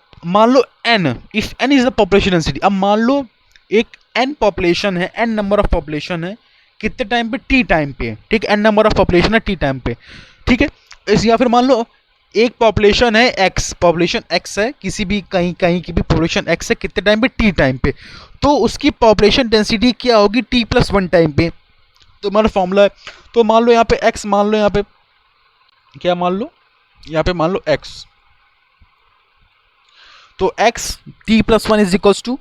n, if n is the population density. अब मान लो एक n पॉपुलेशन है, n नंबर ऑफ पॉपुलेशन है, कितने टाइम पे? t टाइम पे। ठीक, n नंबर ऑफ पॉपुलेशन है t टाइम पे। ठीक है, इस या फिर मान लो एक पॉपुलेशन है x, पॉपुलेशन x है, किसी भी कहीं की भी पॉपुलेशन x है, कितने टाइम पे? t टाइम पे। तो उसकी पॉपुलेशन डेंसिटी क्या होगी? t+1 टाइम पे। तो हमारा फॉर्मूला है, तो मान लो यहाँ पे x, मान लो यहाँ पे क्या, मान लो यहाँ पे मान लो x, तो x t+1 is equals to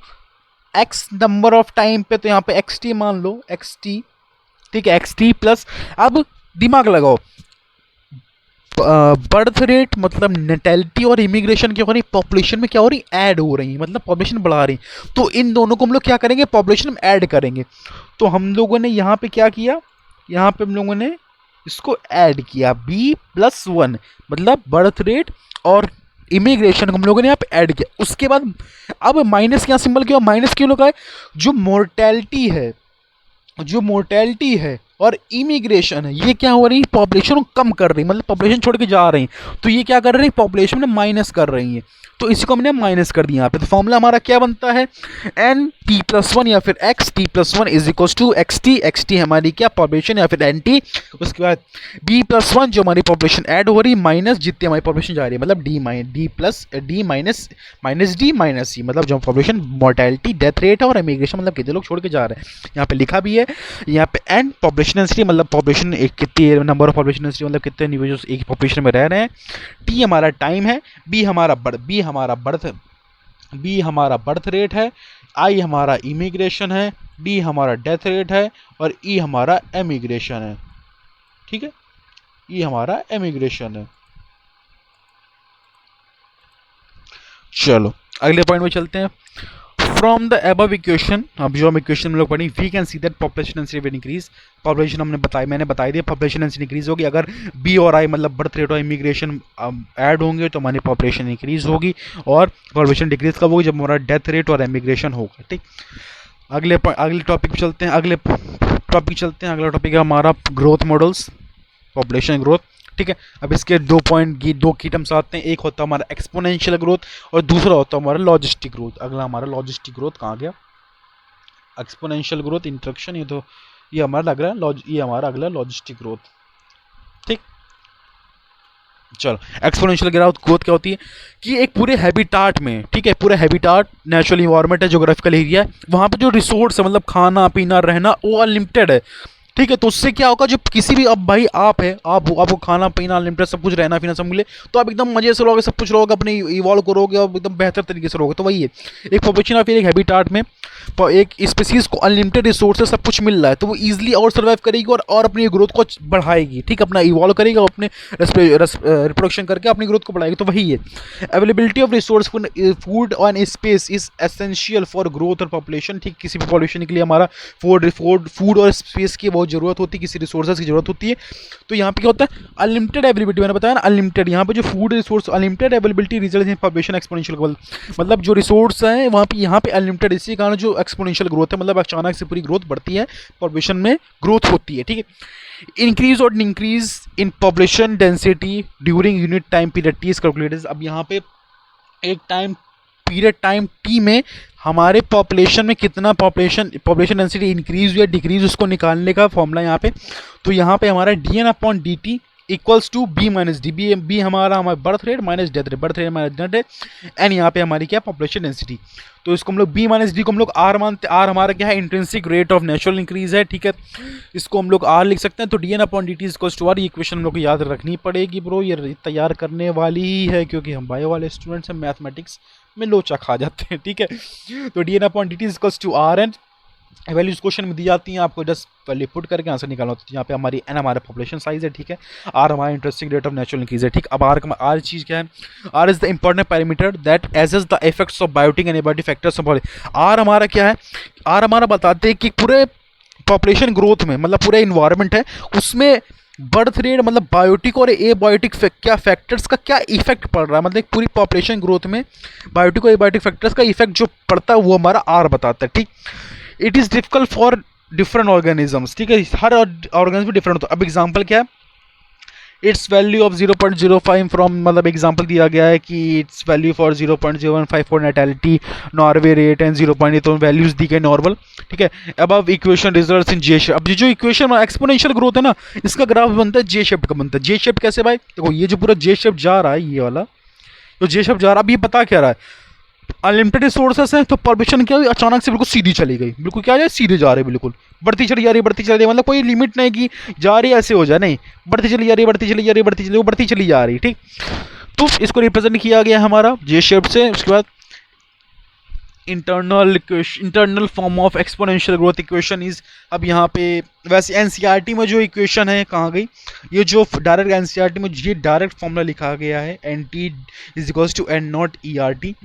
x number of time पे, तो यहाँ पे xt मान लो, xt। ठीक है, xt प्लस, अब दिमाग लगाओ, बर्थ रेट मतलब नैटेलिटी और इमिग्रेशन क्या हो रही? पॉपुलेशन में क्या हो रही? ऐड हो रही, मतलब पॉपुलेशन बढ़ा रही। तो इन दोनों को हम लोग क्या करेंगे? पॉपुलेशन में ऐड करेंगे। तो हम लोगों ने यहाँ पे क्या किया? यहाँ पे हम लोगों ने इसको ऐड किया, b+1, मतलब बर्थ रेट और इमिग्रेशन को हम लोगों ने यहाँ पे ऐड किया। उसके बाद अब माइनस क्या सिंबल क्यों? माइनस क्यों लगा है? जो मोर्टेलिटी है और इमिग्रेशन है, ये क्या हो रही है? पॉपुलेशन को कम कर रही है, मतलब पॉपुलेशन छोड़ के जा रही है। तो ये क्या कर रही है? पॉपुलेशन में माइनस कर रही है। तो इसी को हमने माइनस कर दिया यहाँ पे। तो फॉर्मूला हमारा क्या बनता है? n+1 या फिर x t+1 is equal to xt हमारी क्या? पॉपुलेशन या फिर nt। उसके बाद b+1 जो हमारी पॉपुलेशन ऐड हो रही, माइनस जितनी हमारी पॉपुलेशन जा रही है, मतलब d माइनस c, मतलब जो पॉपुलेशन, मोर्टेलिटी, डेथ रेट है, और इमिग्रेशन मतलब कितने लोग छोड़ के जा रहे हैं। यहाँ पे लिखा भी है, यहाँ पे n पॉपुलेशन डेंसिटी, मतलब पॉपुलेशन एक कितनी नंबर ऑफ पॉपुलेशन डेंसिटी, मतलब कितने इंडिविजुअल्स एक पॉपुलेशन में रह रहे हैं। t हमारा टाइम है, b हमारा बर्थ रेट है, i हमारा इमिग्रेशन है, d हमारा डेथ रेट है, और e हमारा एमिग्रेशन है। ठीक है, e हमारा एमिग्रेशन है। चलो अगले पॉइंट में चलते हैं। फ्रॉम द अबव इक्वेशन, अब जो हम इक्वेशन में लोग पढ़ी, we can see that population density will increase. Population मैंने बताई दिया, पॉपुलेशन डेंसिटी इंक्रीज होगी अगर बी और आई मतलब बर्थ रेट और इमिग्रेशन ऐड होंगे, तो हमारी पॉपुलेशन इंक्रीज होगी। और पॉपुलेशन डिक्रीज कब होगी? जब हमारा डेथ रेट और इमिग्रेशन होगा। ठीक, अगले टॉपिक चलते हैं। अगला टॉपिक है हमारा ग्रोथ मॉडल्स, पॉपुलेशन ग्रोथ। ठीक है। अब इसके दो की टर्म्स आते हैं, एक होता है हमारा एक्सपोनेंशियल ग्रोथ और दूसरा होता है हमारा लॉजिस्टिक ग्रोथ। अगला हमारा लॉजिस्टिक ग्रोथ कहाँ गया, एक्सपोनेंशियल ग्रोथ इंट्रोडक्शन, ये तो ये हमारा लग रहा है ये हमारा अगला लॉजिस्टिक ग्रोथ, ठीक। चलो, एक्सपोनेंशियल ग्रोथ क्या होती है कि एक पूरे हैबिटाट में, ठीक है, पूरे हैबिटाट नेचुरल इन्वायरमेंट है, ज्योग्राफिकल एरिया है, वहाँ पे जो रिसोर्स है मतलब खाना पीना रहना वो अनलिमिटेड है, ठीक है। तो उससे क्या होगा, जो किसी भी, अब भाई आप है, आपको खाना पीना अनलिमिटेड सब कुछ रहना पीना सब मिले तो आप एकदम मजे से रहोगे, सब कुछ रहोगे, अपने इवॉल्व करोगे और एकदम बेहतर तरीके से रहोगे। तो वही है, एक पॉपुलेशन या फिर एक हैबिटाट में एक स्पीसीज को अनलिमिटेड रिसोर्सेज सब कुछ मिल रहा है तो वो ईजिली और सर्वाइव करेगी और अपनी ग्रोथ को बढ़ाएगी, ठीक, अपना इवॉल्व करेगी और अपने रिप्रोडक्शन करके अपनी ग्रोथ को बढ़ाएगी। तो वही है, availability of resource food on space is essential for growth और पॉपुलेशन, ठीक। किसी भी पॉपुलेशन के लिए हमारा फूड और स्पेस की बहुत जरूरत होती है, किसी रिसोर्सेज की जरूरत होती है। तो यहाँ पे क्या होता है, अनलिमिटेड अवेलेबिलिटी, मैंने बताया ना अनलिमिटेड, यहाँ पे जो food resource unlimited availability result in population exponential growth, मतलब जो रिसोर्स है वहाँ पे यहाँ पे अनलिमिटेड, इसी कारण जो एक्सपोनेंशियल ग्रोथ है, मतलब अचानक से पूरी ग्रोथ बढ़ती है, पॉपुलेशन में ग्रोथ होती है, ठीक है। इंक्रीज और increase in population density during unit time period T is calculated. अब यहाँ पे एक टाइम पीरियड टाइम टी में हमारे पॉपुलेशन में कितना पॉपुलेशन डेंसिटी इंक्रीज या डिक्रीज, उसको निकालने का फॉर्मूला यहाँ पे। तो यहाँ पे हमारा dn/dt equals to b minus D, B हमारा birth rate minus death rate, birth rate minus death rate, and यहाँ पे हमारी क्या पॉपुलेशन डेंसिटी। तो इसको हम लोग b माइनस डी को हम लोग r मानते, r हमारा क्या है, intrinsic rate of natural increase है, ठीक है। इसको हम लोग r लिख सकते हैं। तो dn/dt इक्वल्स टू r, ये इक्वेशन हम लोग को याद रखनी पड़ेगी ब्रो, ये तैयार करने वाली ही है क्योंकि हम बायो वाले स्टूडेंट्स हैं, मैथमेटिक्स में लोचा खा जाते हैं, ठीक है। तो dn/dt equals to r, and values question में दी जाती हैं, आपको जस्ट वैल्यू पुट करके आंसर निकालना होता है। यहाँ पे हमारी n हमारा पॉपुलेशन साइज है, ठीक है, r हमारा interesting rate of natural increase है, ठीक। अब r चीज़ क्या है, r is the important parameter that assesses the effects of biotic and abiotic factors of body. r हमारा क्या है, r हमारा बताते हैं कि पूरे पॉपुलेशन ग्रोथ में, मतलब पूरे इन्वायरमेंट है उसमें बर्थ रेट मतलब बायोटिक और एबायोटिक क्या फैक्टर्स का क्या इफेक्ट पड़ रहा है, मतलब पूरी पॉपुलेशन ग्रोथ में बायोटिक और एबायोटिक फैक्टर्स का इफेक्ट जो पड़ता है वो हमारा आर बताता है, ठीक। It is difficult for different organisms, ठीक है, हर ऑर्गेनिज्म डिफरेंट होता है। अब एग्जांपल क्या है, इट्स वैल्यू ऑफ 0.05 फ्रॉम, मतलब एग्जांपल दिया गया है कि it's value for 0.015 for natality, Norway rate and 0.8, तो वैल्यूज दी गई नॉर्मल, ठीक है। अब equation results in J shape. अब ये जो इक्वेशन एक्सपोनेंशियल ग्रोथ है ना, इसका ग्राफ बनता है जे शेप का बनता है। जे शेप कैसे भाई, देखो ये जो पूरा जे शेप जा रहा है, ये वाला तो जे शेप जा रहा है। अब ये बता क्या रहा है, अनलिमिटेड रिसोर्सेस हैं तो पॉपुलेशन क्या हुई, अचानक से बिल्कुल सीधी चली गई, बिल्कुल क्या जाए, सीधे जा रहे, बिल्कुल बढ़ती चली जा रही, बढ़ती चली जा रही, मतलब कोई लिमिट नहीं कि जा रही ऐसे हो जाए, नहीं, बढ़ती चली जा रही, बढ़ती चली जा रही, बढ़ती चली जा रही, ठीक। तो इसको रिप्रेजेंट किया गया हमारा जे शेप से। उसके बाद internal form of exponential growth equation is, अब यहाँ पे वैसे एनसीईआरटी में जो इक्वेशन है कहाँ गई, ये जो डायरेक्ट एनसीईआरटी में ये डायरेक्ट फॉर्मूला लिखा गया है NT is equals to N0 ERT,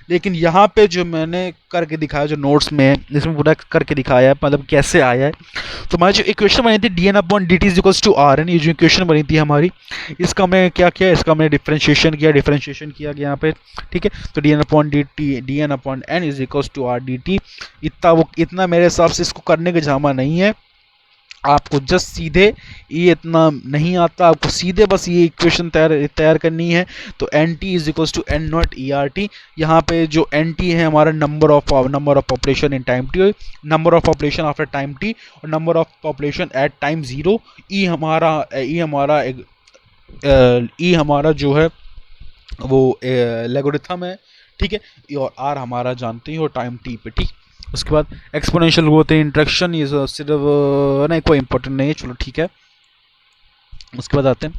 लेकिन यहाँ पे जो मैंने करके दिखाया जो नोट्स में, जिसमें पूरा करके दिखाया है मतलब कैसे आया है। तो हमारी जो इक्वेशन बनी थी dn/dt is equals to r, ये जो इक्वेशन बनी थी हमारी, इसका हमने क्या किया, इसका हमने डिफरेंशिएशन किया गया यहाँ पे, ठीक है। तो dn/n is equals to r dt, इतना मेरे हिसाब से इसको करने का जामा नहीं है, आपको जस्ट सीधे ये इतना नहीं आता, आपको सीधे बस ये इक्वेशन तैयार करनी है। तो NT is equals to N0 ERT, यहाँ पे जो NT है हमारा number of population in time T, number of population after time T, और number of population at time 0। E हमारा जो है वो लॉगरिथम है, ठीक है, और R हमारा जानते ही हो टाइम टी पे, ठीक। उसके बाद एक्सपोनेंशियल ग्रोथ इंट्रैक्शन, ये सिर्फ नहीं कोई इंपॉर्टेंट नहीं है, चलो ठीक है। उसके बाद आते हैं,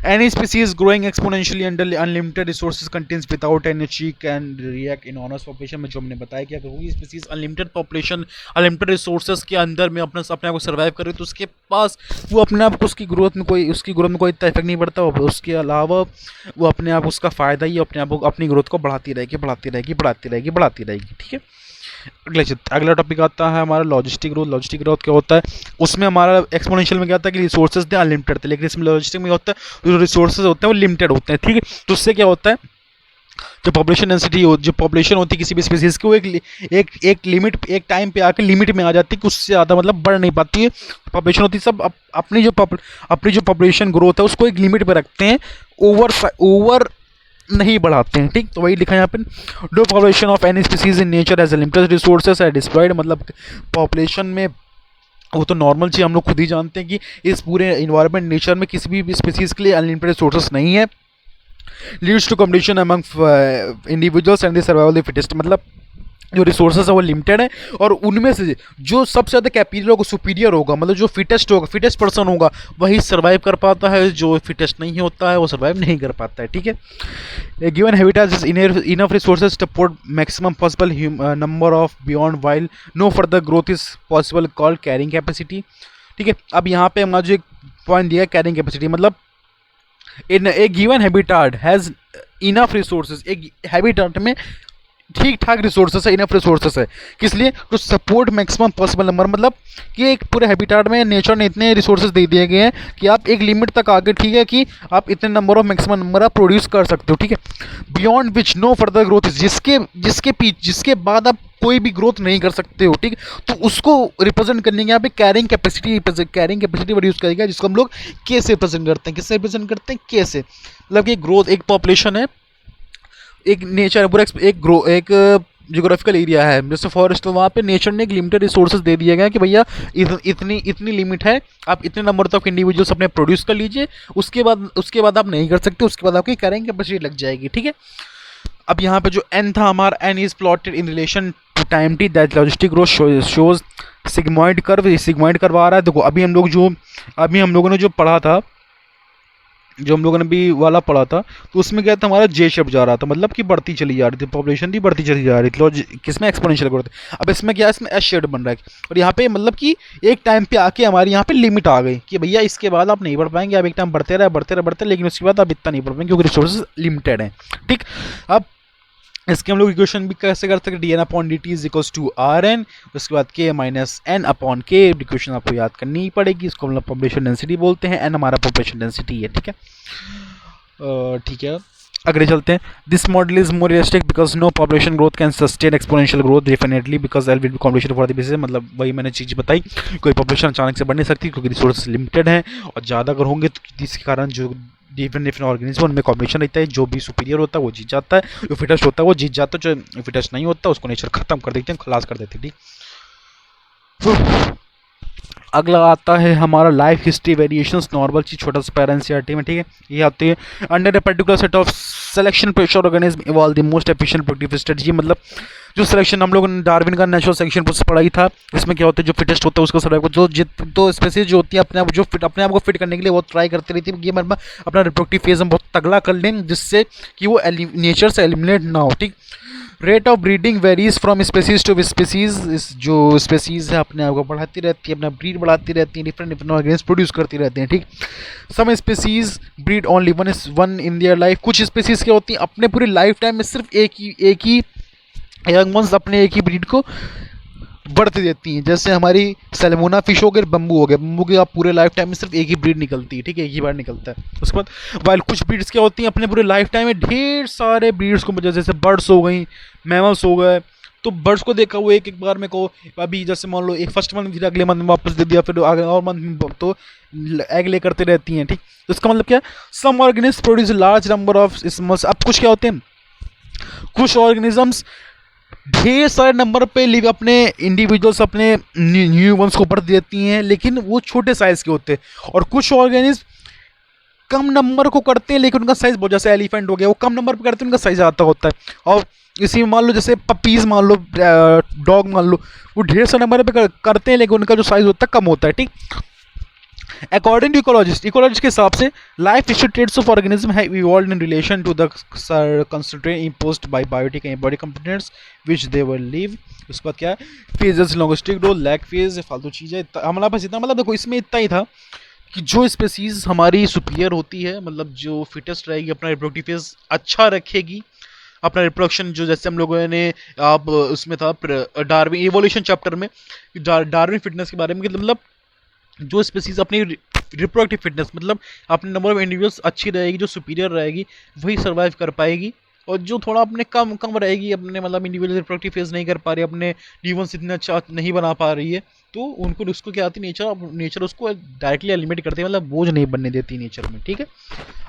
any species growing exponentially under unlimited resources contains without any cheek and react in honours population में, जो हमने बताया कि अगर कोई species unlimited population unlimited resources के अंदर में अपने आप को सर्वाइव करे तो उसके पास वो अपने आप को उसकी ग्रोथ में कोई इतना इफेक्ट नहीं पड़ता, उसके अलावा वो अपने आप उसका फ़ायदा ही अपने आप अपनी ग्रोथ को बढ़ाती रहेगी, ठीक है। अगला टॉपिक आता है हमारा लॉजिस्टिक ग्रोथ। लॉजिस्टिक ग्रोथ क्या होता है, उसमें हमारा एक्सपोनेंशियल में क्या होता है कि रिसोर्सेज थे अनलिमिटेड थे, लेकिन इसमें लॉजिस्टिक में होता है जो रिसोर्सेज होते हैं वो लिमिटेड होते हैं, ठीक है। तो उससे क्या होता है जो पॉपुलेशन होती है किसी भी स्पीसीज की, वो एक लिमिट, एक टाइम पे आकर लिमिट में आ जाती है कि उससे ज़्यादा मतलब बढ़ नहीं पाती है पॉपुलेशन होती है। सब अपनी जो पॉपुलेशन ग्रोथ है उसको एक लिमिट पे रखते हैं, ओवर नहीं बढ़ाते हैं, ठीक। तो वही लिखा है यहाँ पे, no population of any species in nature as limited resources है डिस्ट्रॉयड। मतलब पॉपुलेशन में वो तो नॉर्मल चीज़, हम लोग खुद ही जानते हैं कि इस पूरे इन्वायरमेंट नेचर में किसी भी स्पीसीज के लिए अनलिमिटेड रिसोर्सेज नहीं है। Leads to competition among individuals and the survival the fittest. मतलब जो रिसोर्सेज है वो लिमिटेड है, और उनमें से जो सबसे ज़्यादा कैपेबल होगा, सुपीरियर होगा, मतलब जो फिटेस्ट पर्सन होगा वही सर्वाइव कर पाता है, जो फिटेस्ट नहीं होता है वो सर्वाइव नहीं कर पाता है, ठीक है। Given habitat is enough resources to support maximum possible number of beyond while no further growth is possible called carrying capacity, ठीक है। अब यहाँ पे हमारा जो एक पॉइंट दिया कैरिंग कैपेसिटी, मतलब in a given habitat has enough resources, एक हैबिटेट में ठीक ठाक रिसोर्सेस है, इनफ रिसोर्सेस है, किस लिए, to support maximum possible number. मतलब कि एक पूरे हैबिटेट में नेचर ने इतने रिसोर्सेज दे दिए गए हैं कि आप एक लिमिट तक आगे, ठीक है, कि आप इतने नंबर ऑफ मैक्सिमम नंबर आप प्रोड्यूस कर सकते हो, ठीक है। Beyond which no further growth is, जिसके बाद आप कोई भी ग्रोथ नहीं कर सकते हो, ठीक। तो उसको रिप्रेजेंट करने के यहाँ पे कैरिंग कैपेसिटी वर्ड यूज करेगा, जिसको हम लोग के से रिप्रेजेंट करते हैं। किससे रिप्रेजेंट करते हैं? के से। मतलब कि ग्रोथ, एक पॉपुलेशन है, एक नेचर पूरा एक जियोग्राफिकल एरिया है जैसे फॉरेस्ट, तो वहाँ पे नेचर ने एक लिमिटेड रिसोर्सेज दे दिया गया कि भैया इतनी लिमिट है, आप इतने नंबर तक इंडिविजुअल्स अपने प्रोड्यूस कर लीजिए, उसके बाद आप नहीं कर सकते, उसके बाद आपकी कैरिंग कैपेसिटी लग जाएगी, ठीक है। अब यहाँ पे जो एन था हमारा, N is plotted in relation to time T that logistic growth shows sigmoid curve, sigmoid curve आ रहा है। देखो अभी हम लोगों ने जो पढ़ा था, जो हम लोगों ने भी वाला पढ़ा था, तो उसमें क्या था, हमारा जे शेप जा रहा था, मतलब कि बढ़ती चली जा रही थी, पॉपुलेशन भी बढ़ती चली जा रही थी, किसमें एक्सपोनेंशियल ग्रोथ। अब इसमें क्या है, इसमें एस शेप बन रहा है, और यहाँ पे मतलब कि एक टाइम पे आके हमारे यहाँ पे लिमिट आ गई कि भैया इसके बाद आप नहीं बढ़ पाएंगे, आप एक टाइम बढ़ते रहे, लेकिन उसके बाद आप इतना नहीं बढ़ पाएंगे क्योंकि रिसोर्सेज लिमिटेड हैं, ठीक। अब इसके हम लोग इक्वेशन भी कैसे कर सकते हैं, D N upon D T is equals to R N, उसके बाद K minus N upon K, equation आपको याद करनी ही पड़ेगी। इसको हम लोग पॉपुलेशन डेंसिटी बोलते हैं, एन हमारा पॉपुलेशन डेंसिटी है, ठीक है। ठीक है, अगले चलते हैं। This model is more realistic because no population growth can sustain exponential growth definitely because L will be competition for the basis. मतलब वही मैंने चीज़ बताई, कोई पॉपुलेशन अचानक से बढ़ नहीं सकती क्योंकि रिसोर्स लिमिटेड है, और ज़्यादा अगर होंगे तो इसके कारण जो डिफरेंट ऑर्गेनिज्म उनमें कॉम्पिटिशन रहता है, जो भी सुपीरियर होता है वो जीत जाता है, जो फिटेस्ट होता है वो जीत जाता है, जो फिटेस्ट नहीं होता उसको नेचर खत्म कर देते हैं, खलास कर देते हैं, ठीक। अगला आता है हमारा लाइफ हिस्ट्री वेरिएशंस, नॉर्मल चीज, छोटा सा पैरा एनसीईआरटी में, ठीक है। ये आती है under a particular set of selection pressure organism evolve the most efficient productive strategy. मतलब जो सिलेक्शन हम लोगों ने डार्विन का नेचुरल सिलेक्शन प्रोसेस पढ़ाई था, इसमें क्या होता है, जो फिटेस्ट होता है उसको सर्वाइव तो स्पेसीज जो होती है अपने आप को फिट करने के लिए वो ट्राई करती रहती है कि मतलब अपना रिप्रोडक्टिव फेज हम बहुत तगड़ा कर लें, जिससे कि वो नेचर से एलिमिनेट ना हो, ठीक। Rate of breeding varies from species to species, जो स्पेसीज है अपने आप को बढ़ाती रहती है, अपना ब्रीड बढ़ाती रहती है, डिफरेंट ऑर्गेनिज्म प्रोड्यूस करती रहती हैं, ठीक। Some species breed only one in their life, कुछ स्पेसीज क्या होती हैं अपने पूरी लाइफ टाइम में सिर्फ एक ही यंग वंस अपने एक ही ब्रीड को बढ़ती देती हैं। जैसे हमारी सैल्मोना फिश हो गए, बम्बू हो गया, बम्बू की आप पूरे लाइफ टाइम में सिर्फ एक ही ब्रीड निकलती है, ठीक है, एक ही बार निकलता है। उसके बाद वाइल कुछ ब्रीड्स क्या होती हैं अपने पूरे लाइफ टाइम में ढेर सारे ब्रीड्स को, जैसे बर्ड्स हो गई, मैमल्स हो गए, तो बर्ड्स को देखा वो एक बार में को अभी जैसे मान लो एक फर्स्ट मंथ फिर अगले मंथ में वापस दे दिया, फिर अगले और मंथ में तो एग ले करते रहती हैं, ठीक। तो इसका मतलब क्या, some organism produce large number of smalls. अब कुछ क्या होते हैं, कुछ ऑर्गेनिजम्स ढेर सारे नंबर पे लिव अपने इंडिविजुअल्स अपने न्यू वंस को बढ़ देती हैं, लेकिन वो छोटे साइज के होते हैं, और कुछ ऑर्गेनिज्म कम नंबर को करते हैं लेकिन उनका साइज बहुत, जैसे एलिफेंट हो गया, वो कम नंबर पे करते हैं, उनका साइज आता होता है। और इसी में मान लो जैसे पपीज मान लो, डॉग मान लो, वो ढेर सारे नंबर पे करते हैं लेकिन उनका जो साइज होता है कम होता है, ठीक। अकॉर्डिंग टू इकोलॉजिस्ट के हिसाब से life history traits of organism have evolved in relation to the constraint imposed by biotic and body components which they will live. उसके बाद क्या है, phases, logistic growth, lag phase, फालतू चीज़ें हमारे पास इतना, मतलब देखो इसमें इतना ही था कि जो स्पेसीज हमारी सुपीरियर होती है, मतलब जो फिटेस्ट रहेगी, अपना रिप्रोडक्टिव फेज अच्छा रखेगी, अपना रिप्रोडक्शन जो जैसे हम लोगों ने आप उसमें था डार्विन इवोल्यूशन चैप्टर में डार्विन फिटनेस के बारे में, मतलब जो स्पेसीज अपनी रिप्रोडक्टिव फिटनेस मतलब अपने नंबर ऑफ इंडिविजुअल्स अच्छी रहेगी, जो सुपीरियर रहेगी वही सर्वाइव कर पाएगी, और जो थोड़ा अपने कम कम रहेगी, अपने मतलब इंडिविजुअल रिप्रोडक्टिव फेज नहीं कर पा रही, अपने न्यूरॉन्स इतने अच्छा नहीं बना पा रही है, तो उनको उसको क्या आती है, नेचर उसको डायरेक्टली एलिमिनेट करती है, मतलब बोझ नहीं बनने देती नेचर में, ठीक है।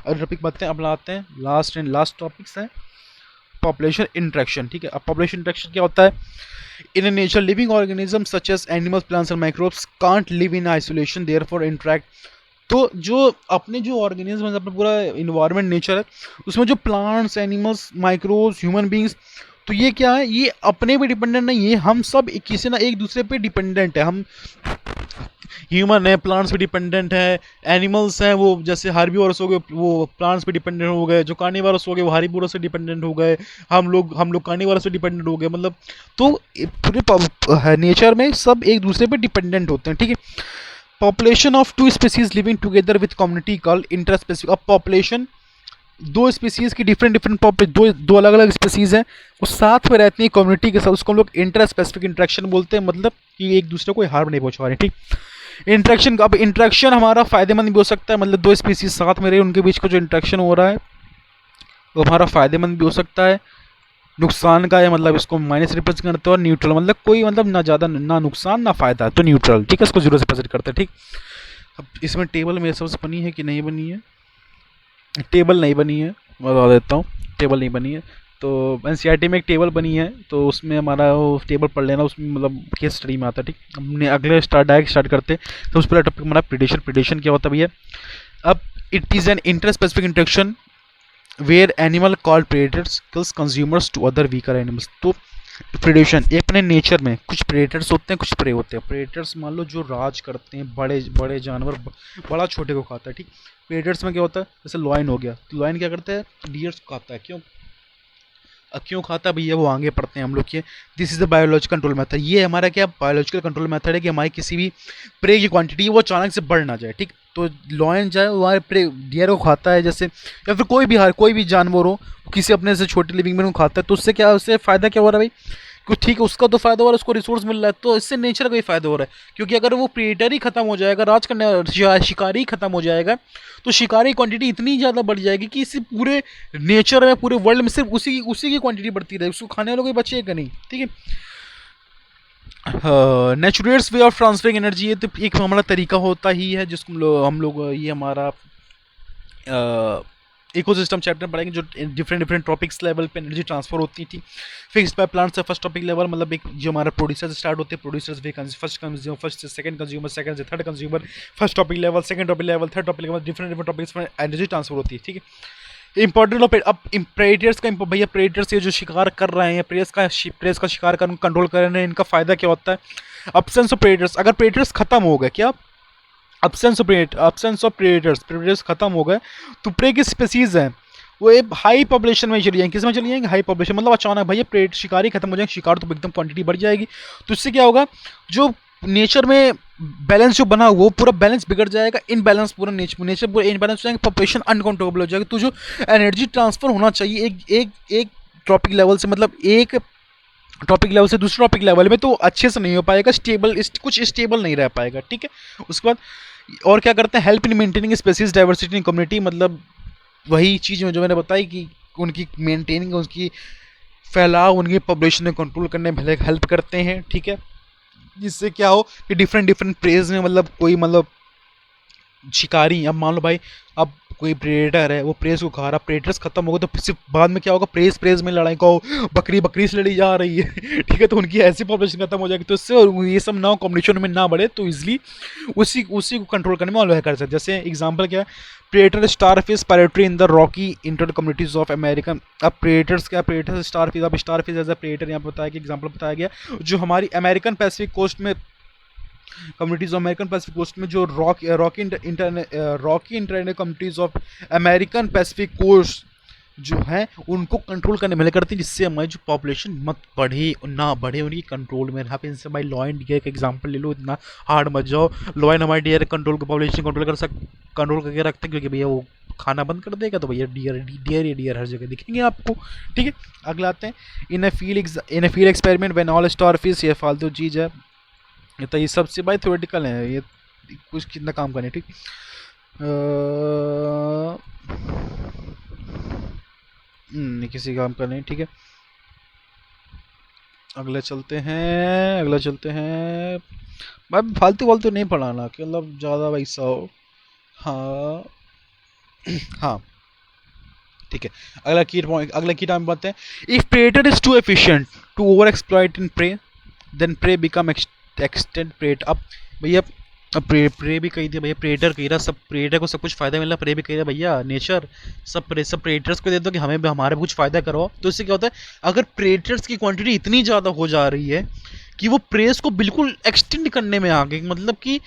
अगले टॉपिक बढ़ते हैं, अब लाते हैं लास्ट एंड लास्ट टॉपिक्स है पॉपुलेशन इंट्रैक्शन, ठीक है। अब पॉपुलेशन इंट्रैक्शन क्या होता है? In nature living organism such as animals, plants and microbes can't live in isolation, therefore interact. तो जो अपने जो ऑर्गेनिज्म है, अपना पूरा इन्वायरमेंट नेचर है, उसमें जो plants, animals, microbes, human beings, तो ये क्या है, ये अपने पे डिपेंडेंट नहीं है, हम सब किसी ना एक दूसरे पे डिपेंडेंट है। हम ह्यूमन है, प्लांट्स पे डिपेंडेंट है, एनिमल्स हैं वो जैसे हार्बीवोरस हो गए, वो प्लांट्स पे डिपेंडेंट हो गए, जो कार्निवोरस हो गए वो हार्बीवोरस से डिपेंडेंट हो गए, हम लोग कार्निवोरस से डिपेंडेंट हो गए, मतलब तो पूरे नेचर में सब एक दूसरे पे डिपेंडेंट होते हैं, ठीक है। Population of two species living together with community called interspecific. अब पॉपुलेशन दो स्पीसीज की डिफरेंट डिफरेंट दो दो अलग अलग स्पीसीज हैं, वो साथ में रहती हैं कम्युनिटी के साथ, उसको हम लोग इंटर स्पेसिफिक इंट्रैक्शन बोलते हैं, मतलब कि एक दूसरे को हार्म नहीं पहुंचा रहे, ठीक। इंट्रैक्शन, अब इंट्रैक्शन हमारा फायदेमंद भी हो सकता है, मतलब दो स्पीसीज साथ में रहे, उनके बीच का जो इंट्रैक्शन हो रहा है वो हमारा फायदेमंद भी हो सकता है, नुकसान का है, मतलब इसको माइनस रिप्रेजेंट करते हैं, और न्यूट्रल मतलब कोई मतलब ना ज़्यादा ना नुकसान ना फायदा, तो न्यूट्रल, ठीक है, इसको जीरो से रिप्रेजेंट करते हैं, ठीक। अब इसमें टेबल मेरे सबसे बनी है कि नहीं बनी है? टेबल नहीं बनी है, मैं बता देता हूँ, टेबल नहीं बनी है। तो एनसीईआरटी में एक टेबल बनी है, तो उसमें हमारा वो टेबल पढ़ लेना, उसमें मतलब केस स्टडी में आता है, ठीक। हमने अगले डायरेक्ट स्टार्ट करते हैं। तो उस पहला टॉपिक हमारा प्रिडेशन। प्रिडेशन क्या होता है भैया? अब it is an interspecific interaction where animal called predators kills consumers to other weaker animals. तो प्रेडेशन, ये अपने नेचर में कुछ प्रेडेटर्स होते हैं, कुछ प्रे होते हैं। प्रेडेटर्स मान लो जो राज करते हैं, बड़े बड़े जानवर, बड़ा छोटे को खाता है, ठीक। प्रेडेटर्स में क्या होता है, जैसे लॉयन हो गया, तो लॉयन क्या करता है, डियर्स को खाता है, क्यों क्यों खाता है भैया? वो आगे पढ़ते हैं हम लोग के। This is the biological control method, ये हमारा क्या बायोलॉजिकल कंट्रोल मेथड है कि हमारी किसी भी प्रे की क्वांटिटी वो अचानक से बढ़ ना जाए, ठीक। तो लॉयन जाए वो हमारे प्रे डियर को खाता है, जैसे या फिर कोई भी जानवर हो किसी अपने से छोटे लिविंग में खाता है, तो उससे क्या, उससे फायदा क्या हो रहा है भाई? क्योंकि ठीक है उसका तो फायदा हो रहा है, उसको रिसोर्स मिल रहा है, तो इससे नेचर का भी फायदा हो रहा है। क्योंकि अगर वो प्रेडेटर ही खत्म हो जाएगा, राज करने शिकारी ही खत्म हो जाएगा, तो शिकारी की क्वांटिटी इतनी ज़्यादा बढ़ जाएगी कि इस पूरे नेचर में, पूरे वर्ल्ड में सिर्फ उसी की क्वांटिटी बढ़ती रहेगी, उसको खाने वालों को बचेगा नहीं, ठीक है। Naturals way of transferring energy, ये तो एक हमारा तरीका होता ही है जिसको हम लोग ये हमारा इकोसिस्टम चैप्टर पढ़ेंगे, जो डिफरेंट डिफरेंट टॉपिक्स लेवल पे एनर्जी ट्रांसफर होती थी। फिक्स्ड बाय प्लांट्स है फर्स्ट टॉपिक लेवल, मतलब एक जो हमारा प्रोड्यूसर से स्टार्ट होते हैं, प्रोड्यूसर्स वे फर्स्ट कंज्यूमर, फर्स्ट से सेकंड कंज्यूमर, सेकंड से third consumer, first topic level, second topic level, third topic level, different different topics में एनर्जी ट्रांसफर होती है, ठीक है। इंपॉर्टेंट ऑफ अब प्रेडेटर्स का, भैया प्रेडेटर्स ये जो शिकार कर रहे हैं, प्रेस का शिकार कर कंट्रोल कर रहे हैं, इनका फायदा क्या होता है? अब्सेंस ऑफ प्रेडेटर्स, अगर प्रेडेटर्स खत्म हो गए, क्या अब्सेंस ऑफ प्रेडेटर्स खत्म हो गए, तो प्रे की स्पीसीज हैं वो एक हाई पॉपुलेशन में चली जाएंगी। किस में चली जाएंगी? हाई पॉपुलेशन, मतलब अचानक भैया प्रेड शिकारी खत्म हो जाएंगे, शिकार तो एकदम क्वांटिटी बढ़ जाएगी, तो इससे क्या होगा, जो नेचर में बैलेंस जो बना वो पूरा बैलेंस बिगड़ जाएगा, इनबैलेंस पूरा नेचर पूरा इनबैलेंस हो जाएगा, पॉपुलेशन अनकंट्रोलेबल हो जाएगी। तो जो एनर्जी ट्रांसफर होना चाहिए एक टॉपिक लेवल से, मतलब एक टॉपिक लेवल से दूसरे टॉपिक लेवल में, तो अच्छे से नहीं हो पाएगा, कुछ स्टेबल नहीं रह पाएगा, ठीक है। उसके बाद और क्या करते हैं, help in maintaining species diversity in community, मतलब वही चीज़ जो मैंने बताई कि उनकी मेंटेनिंग, उनकी फैलाव, उनकी पॉपुलेशन में कंट्रोल करने में हेल्प करते हैं, ठीक है। जिससे क्या हो कि डिफरेंट डिफरेंट प्रेज में, मतलब कोई मतलब शिकारी, अब मान लो भाई अब कोई प्रेडेटर है वो प्रेस को खा रहा, प्रेडेटर्स खत्म हो गए तो सिर्फ बाद में क्या होगा, प्रेस में लड़ाई का बकरी बकरी से लड़ी जा रही है ठीक है, तो उनकी ऐसी पॉपुलेशन खत्म हो जाएगी, तो इससे ये सब ना कॉम्पिटिशन में ना बढ़े, तो इजिली उसी को कंट्रोल करने में ऑलवे कर सकते। जैसे एग्जाम्पल क्या है, predator starfish predatory in the rocky inter communities of American. अब प्रेडेटर्स क्या, प्रेडेटर्स स्टारफिश, अब स्टारफिश एज अ प्रेडेटर यहाँ पे बताया कि एग्जाम्पल बताया गया, जो हमारी अमेरिकन पैसिफिक कोस्ट में communities of American Pacific coast में, जो rocky internet communities of American Pacific coast जो है उनको कंट्रोल करने में करती है, जिससे हमारी जो पॉपुलेशन मत बढ़े ना बढ़े, उनकी कंट्रोल में। यहाँ पे इनसे भाई लॉयन डियर का एग्जांपल ले लो, इतना हार्ड मत जाओ। लॉयन हमारे डियर कंट्रोल पॉपुलेशन कंट्रोल करके रखते हैं, क्योंकि भैया वो खाना बंद कर देगा तो भैया डियर हर जगह दिखेंगे आपको, ठीक है। अगला आते हैं in a field experiment when all starfish, ये फालतू चीज़ है, तो ये सबसे भाई थ्योरेटिकल है, ये कुछ कितना काम करने, ठीक। किसी काम का नहीं, ठीक है। अगले चलते हैं भाई, फालतू फालतू नहीं पढ़ाना कि मतलब ज़्यादा वैसा हो। हाँ हाँ ठीक है। अगला की टाइम बात है, if predator is too efficient to over exploit in prey, then prey become extinct preyed. अब भैया, अब प्रे भी कही थी भैया, प्रेडेटर कही रहा, सब प्रेडेटर को सब कुछ फायदा मिला, प्रे भी कही रहा भैया नेचर सब प्रेडेटर्स को दे दो कि हमें भी हमारे कुछ फायदा करो। तो इससे क्या होता है, अगर प्रेडेटर्स की क्वांटिटी इतनी ज़्यादा हो जा रही है कि वो प्रेस को बिल्कुल एक्सटेंड करने में आ गई, मतलब कि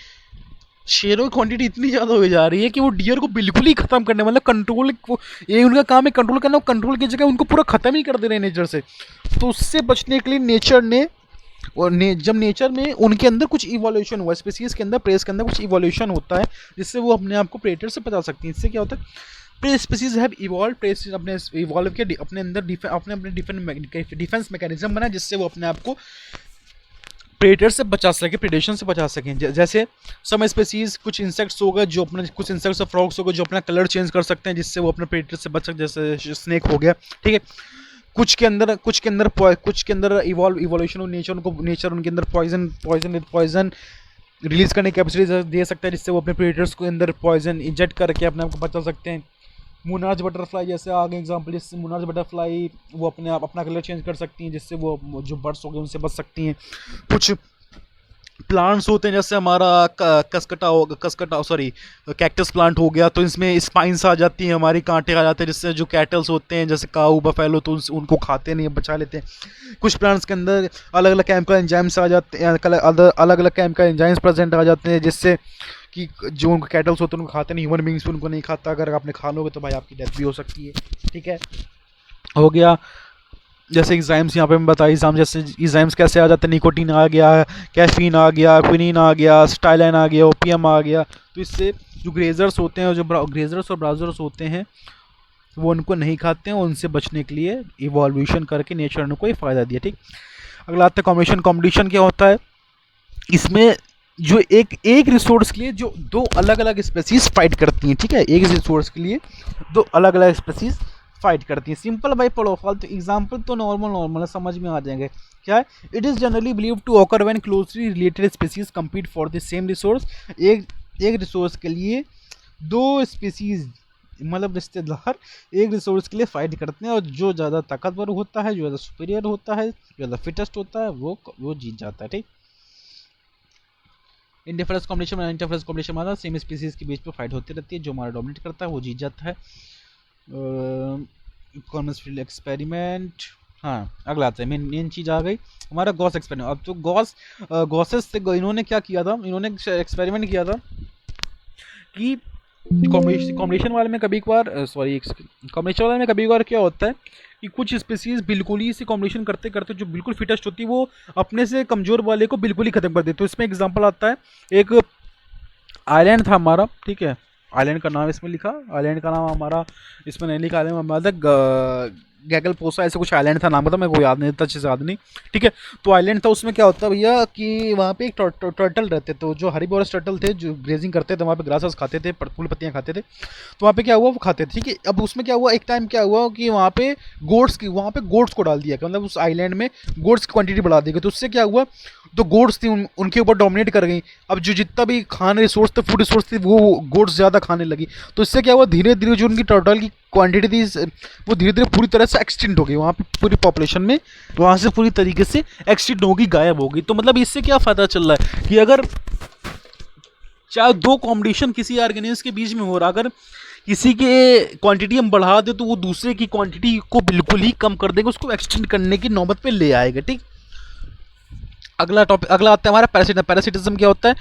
शेरों की क्वांटिटी इतनी ज़्यादा हो जा रही है कि वो डियर को बिल्कुल ही खत्म करने, मतलब कंट्रोल, ये उनका काम है कंट्रोल करना, वो कंट्रोल की जगह उनको पूरा खत्म ही कर दे रहे हैं नेचर से। तो उससे बचने के लिए नेचर ने, और जब नेचर में उनके अंदर कुछ इवोल्यूशन हुआ, स्पीसीज के अंदर, प्रेस के अंदर कुछ इवोल्यूशन होता है जिससे वो अपने आप को प्रेडेटर से बचा सकती हैं। इससे क्या होता है, prey species have evolve, preys अपने इवॉल्व के अपने अंदर अपने डिफेंस मैकेनिज्म बना जिससे वो अपने आप को प्रेडेटर से बचा सके, प्रेडेशन से बचा सकें। जैसे सम स्पीसीज, कुछ इंसेक्ट्स हो गए जो अपने, कुछ इंसेक्ट्स और फ्रॉग्स हो गए जो अपना कलर चेंज कर सकते हैं जिससे वो अपने प्रेडेटर से बच सकते, जैसे स्नेक हो गया, ठीक है। कुछ के अंदर इवोल्यूशन ऑफ नेचर, उनको नेचर उनके अंदर पॉइजन रिलीज करने की कैपेसिटी दे सकता है जिससे वो अपने प्रेडेटर्स को अंदर पॉइजन इंजेक्ट करके अपने आप को बचा सकते हैं। मोनार्च बटरफ्लाई जैसे आगे एग्जांपल, जिससे मोनार्च बटरफ्लाई वो अपने आप अपना कलर चेंज कर सकती हैं जिससे वो जो बर्ड्स हो गए उनसे बच सकती हैं। कुछ प्लांट्स होते हैं जैसे हमारा कैक्टस प्लांट हो गया, तो इसमें स्पाइंस आ जाती हैं, हमारी कांटे आ जाते हैं जिससे जो कैटल्स होते हैं जैसे काऊ बफेलो तो उनको खाते नहीं, बचा लेते हैं। कुछ प्लांट्स के अंदर अलग अलग केमिकल एंजाइम्स आ जाते हैं, अलग अलग केमिकल एंजाइम्स प्रेजेंट आ जाते हैं जिससे कि जो उनको कैटल्स होते हैं उनको खाते नहीं, ह्यूमन बींग्स भी उनको नहीं खाता। अगर आपने खा लोगे तो भाई आपकी डेथ भी हो सकती है, ठीक है। हो गया जैसे एग्जाम्स यहाँ पे मैं बताई, जैसे एग्जाम्स कैसे आ जाते हैं, निकोटीन आ गया, कैफीन आ गया, क्विनीन आ गया, स्टाइलिन आ गया, ओपियम आ गया। तो इससे जो ग्रेजर्स होते हैं, जो ग्रेजर्स और ब्राउजर्स होते हैं वो उनको नहीं खाते हैं, उनसे बचने के लिए इवोल्यूशन करके नेचर ने कोई फ़ायदा दिया, ठीक। अगला आता है कॉम्पिटिशन। कॉम्पिटिशन क्या होता है, इसमें जो एक रिसोर्स के लिए जो दो अलग अलग स्पेसीज फाइट करती हैं, ठीक है। एक रिसोर्स के लिए दो अलग अलग स्पेसीज फाइट करती है। सिंपल भाई पढ़ो, फालतू एग्जांपल तो नॉर्मल है, समझ में आ जाएंगे। क्या है, it is generally believe to occur when closely related species compete for the same resource. एक रिसोर्स के लिए दो स्पीसीज, मतलब रिश्तेदार एक रिसोर्स के लिए फाइट करते हैं, और जो ज़्यादा ताकतवर होता है, जो ज़्यादा सुपीरियर होता है, जो ज़्यादा फिटेस्ट होता है, वो जीत जाता है, ठीक। इंटरफेरेंस कॉम्पिटिशन में सेम स्पीसीज के बीच में फाइट होती रहती है, जो हमारा डोमिनेट करता है वो जीत जाता है। कॉमर्स फील्ड एक्सपेरिमेंट, हाँ अगला आता है मेन चीज़ आ गई हमारा गॉस एक्सपेरिमेंट। अब तो गॉसेस से इन्होंने क्या किया था, इन्होंने एक्सपेरिमेंट किया था कि कॉम्बिनेशन वाले में कभी कभार क्या होता है कि कुछ स्पीसीज बिल्कुल ही इसे कॉम्बिनेशन करते करते जो बिल्कुल फिटेस्ट होती है वो अपने से कमज़ोर वाले को बिल्कुल ही खत्म कर देते। तो इसमें एग्जांपल आता है, एक आइलैंड था हमारा, ठीक है। आइलैंड का नाम इसमें लिखा, आइलैंड का नाम हमारा इसमें नहीं लिखा, आइलैंड हमारा गैगलपोसा ऐसे कुछ आइलैंड था, नाम था मेरे को याद नहीं था, अच्छे से याद नहीं, ठीक है। तो आइलैंड था, उसमें क्या होता है भैया कि वहाँ पे एक टर्टल रहते, तो जो हरीबोरस टर्टल थे जो ग्रेजिंग करते थे वहाँ पे ग्रासेस खाते थे, फूल पत्तियाँ खाते थे। तो वहाँ पे क्या हुआ, वो खाते थे, ठीक है। अब उसमें क्या हुआ, एक टाइम क्या हुआ कि वहाँ पे गोट्स को डाल दिया, मतलब उस आइलैंड में गोट्स की क्वांटिटी बढ़ा दी गई। तो उससे क्या हुआ, तो गोट्स थी उनके ऊपर डोमिनेट कर गई। अब जो जितना भी खाने रिसोर्स थे, फूड रिसोर्स थी, वो गोट्स ज़्यादा खाने लगी। तो इससे क्या हुआ, धीरे धीरे जो उनकी टर्टल की क्वांटिटी थी वो धीरे धीरे पूरी तरह से एक्सटिंक्ट हो गई, वहाँ पे पूरी पॉपुलेशन में वहाँ से पूरी तरीके से एक्सटिंक्ट होगी, गायब होगी। तो मतलब इससे क्या फ़ायदा चल रहा है कि अगर चाहे दो कॉम्पिटिशन किसी ऑर्गेनिज्म के बीच में हो रहा, अगर किसी के क्वांटिटी हम बढ़ा दे तो वो दूसरे की क्वांटिटी को बिल्कुल ही कम कर देगा, उसको एक्सटेंड करने की नौबत पे ले आएगा, ठीक। अगला आता है हमारा पैरासिटिज्म क्या होता है,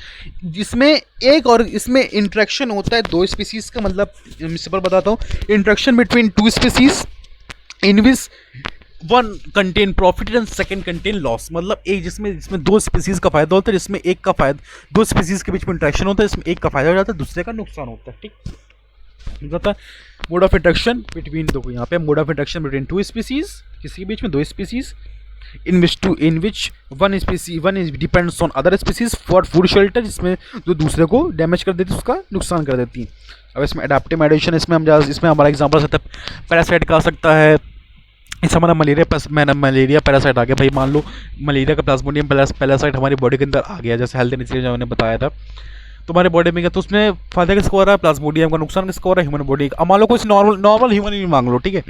जिसमें इसमें इंटरेक्शन होता है दो स्पीसीज का, मतलब सिंपल बताता हूँ, interaction between two species in which one contain profit and second contain loss. मतलब एक जिसमें दो स्पीसीज का फायदा होता है, जिसमें एक का फायदा, दो स्पीसीज के बीच में इंटरेक्शन होता है, इसमें एक का फायदा हो जाता है, दूसरे का नुकसान होता है, ठीक होता है। मोड ऑफ इंटरेक्शन बिटवीन, देखो यहाँ पे mode of interaction between two species, किसी के बीच में दो species, in which one is depends on other species for food shelter, जिसमें जो दूसरे को डैमेज कर देती है, उसका नुकसान कर देती है। अब इसमें एडाप्टिव एडिशन, इसमें हमारा एग्जांपल सकता है पैरासाइट का आ सकता है, इससे हमारा मलेरिया पैरासाइट आ गया भाई। मान लो मलेरिया का प्लाज्मोडियम पैरासाइट हमारी बॉडी के अंदर आ गया, जैसे हेल्थ इंडस्ट्री जो मैंने बताया था, तो हमारे बॉडी में क्या, तो उसमें फायदा किसको हो रहा है, प्लाज्मोडियम का। नुकसान किसको हो रहा है, ह्यूमन बॉडी का। अब मान लो कुछ नॉर्मल ह्यूमन भी मांग लो, ठीक है।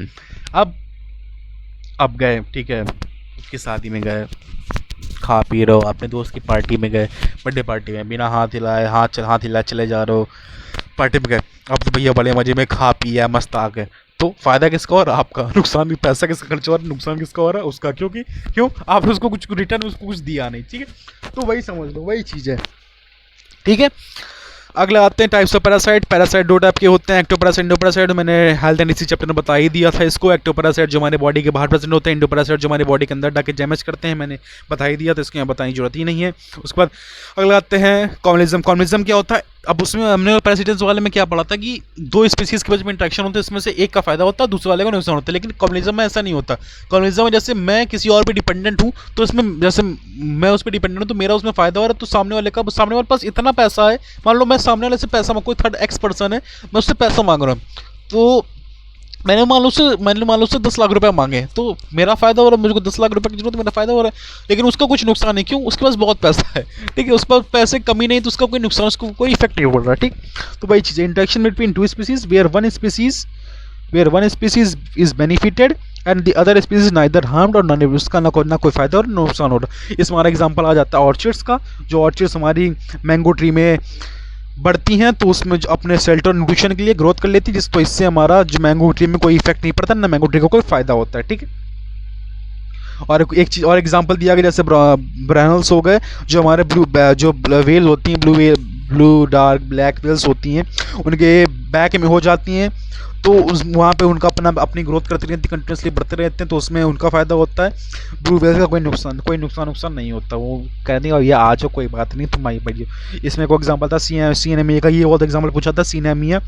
अब गए, ठीक है, उसकी शादी में गए, खा पी रहे हो, अपने दोस्त की पार्टी में गए, बर्थडे पार्टी में, बिना हाथ हिलाए चले जा रहे हो, पार्टी में गए। अब तो भैया बड़े मजे में खा पिया, मस्त आ गए, तो फायदा किसका हो रहा है, आपका। नुकसान भी, पैसा किसका खर्च हो रहा है, नुकसान किसका हो रहा है, उसका। क्यों आपने उसको कुछ रिटर्न, उसको कुछ दिया नहीं, ठीक है। तो वही समझ लो, वही चीज़ है, ठीक है। अगला आते हैं टाइप्स ऑफ पैरासाइट। पैरासाइट दो टाइप के होते हैं, एक्टोपैरासाइट, इंडोपैरासाइट। मैंने हेल्थ एंड डिसीज चैप्टर में बता ही दिया था इसको। एक्टोपैरासाइट जो हमारे बॉडी के बाहर प्रेजेंट होते हैं, इंडोपैरासाइट जो हमारे बॉडी के अंदर जाके डैमेज करते हैं, मैंने बता ही दिया था, इसकी यहाँ बताने की जरूरत ही नहीं है। उसके बाद अगला आते हैं कॉम्युनिज्म। कॉम्युनिज्म क्या होता है, अब उसमें हमने पैरासिटिक्स वाले में क्या पढ़ा था कि दो स्पीसीज के बीच में इंटरेक्शन होते हैं, इसमें से एक का फायदा होता है, दूसरे वाले को नुकसान होता है। लेकिन कम्युनिज्म में ऐसा नहीं होता। कम्युनिज्म में जैसे मैं किसी और पे डिपेंडेंट हूँ, तो इसमें जैसे मैं उस पर डिपेंडेंट हूँ तो मेरा उसमें फायदा हो रहा है, तो सामने वाले पास इतना पैसा है, मान लो मैं सामने वाले से पैसा, कोई थर्ड एक्स पर्सन है, मैं उससे पैसा मांग रहा हूँ, तो मैंने मान लो उससे 10 लाख रुपए मांगे, तो मेरा फायदा हो रहा है, मुझको 10 लाख रुपए की जरूरत है, मेरा फायदा हो रहा है। लेकिन उसका कुछ नुकसान है, क्यों, उसके पास बहुत पैसा है, ठीक है, उस पर पैसे कमी नहीं, तो उसका कोई नुकसान, उसको कोई इफेक्ट नहीं पड़ रहा, ठीक। तो वही चीज़ है, interaction between two species where one species is benefited and the other species neither harmed, और उसका ना कोई फायदा और नुकसान हो रहा है। इसमें हमारा एग्जाम्पल आ जाता है ऑर्चिड्स का। जो ऑर्चिड्स हमारी मैंगो ट्री में बढ़ती हैं, तो उसमें जो अपने शेल्टर न्यूट्रिशन के लिए ग्रोथ कर लेती है, जिस तो इससे हमारा जो मैंगो ट्री में कोई इफेक्ट नहीं पड़ता, ना मैंगो ट्री को कोई फायदा होता है, ठीक है। और एक चीज़ और एग्जांपल दिया गया, जैसे ब्रैनल्स हो गए, जो हमारे जो वेल होती हैं, ब्लू डार्क ब्लैक वेल्स होती हैं, उनके बैक में हो जाती हैं, तो उस वहाँ पे उनका अपनी ग्रोथ करते रहती, कंटिन्यूसली बढ़ते रहते हैं, तो उसमें उनका फ़ायदा होता है। ब्लू वेल्स का कोई नुकसान नहीं होता। वो कहते हैं ये आ जाओ, कोई बात नहीं, तुम आई बढ़िए। इसमें कोई एग्जांपल था सीएनएमिया का, ये बहुत एग्जांपल पूछा था। सीएनोमिया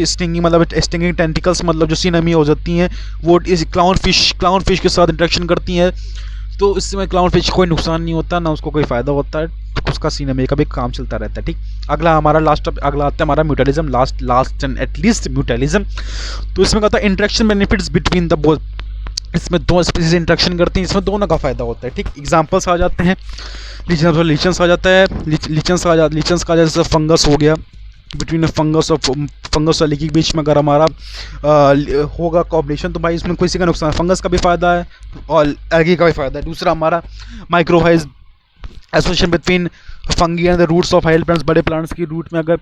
स्टिंगिंग, मतलब स्टिंगिंग टेंटिकल्स, मतलब जो सीएनएमिया हो जाती हैं, वो इस क्लाउन फिश के साथ इंटरेक्शन करती हैं, तो इसमें क्लाउन फिश कोई नुकसान नहीं होता, ना उसको कोई फ़ायदा होता है, तो उसका सीएनएमिया का भी काम चलता रहता है, ठीक। अगला आता है हमारा mutualism, last and at least mutualism. तो इसमें क्या होता है, interaction benefits between the both. इसमें दो स्पीसीज इंटरेक्शन करती हैं, इसमें दोनों का फायदा होता है, ठीक। एग्जांपल्स आ जाते हैं, लीचेंस आ जाता है, लीचेंस का जैसे फंगस हो गया, बिटवीन फंगस और लीकी के बीच में अगर हमारा होगा कॉम्बिनेशन, तो भाई इसमें किसी का नुकसान, फंगस का भी फायदा है और एल्गी का भी फायदा है। दूसरा हमारा mycorrhizae association between fungi and the roots of high plants. बड़े प्लांट्स की रूट में अगर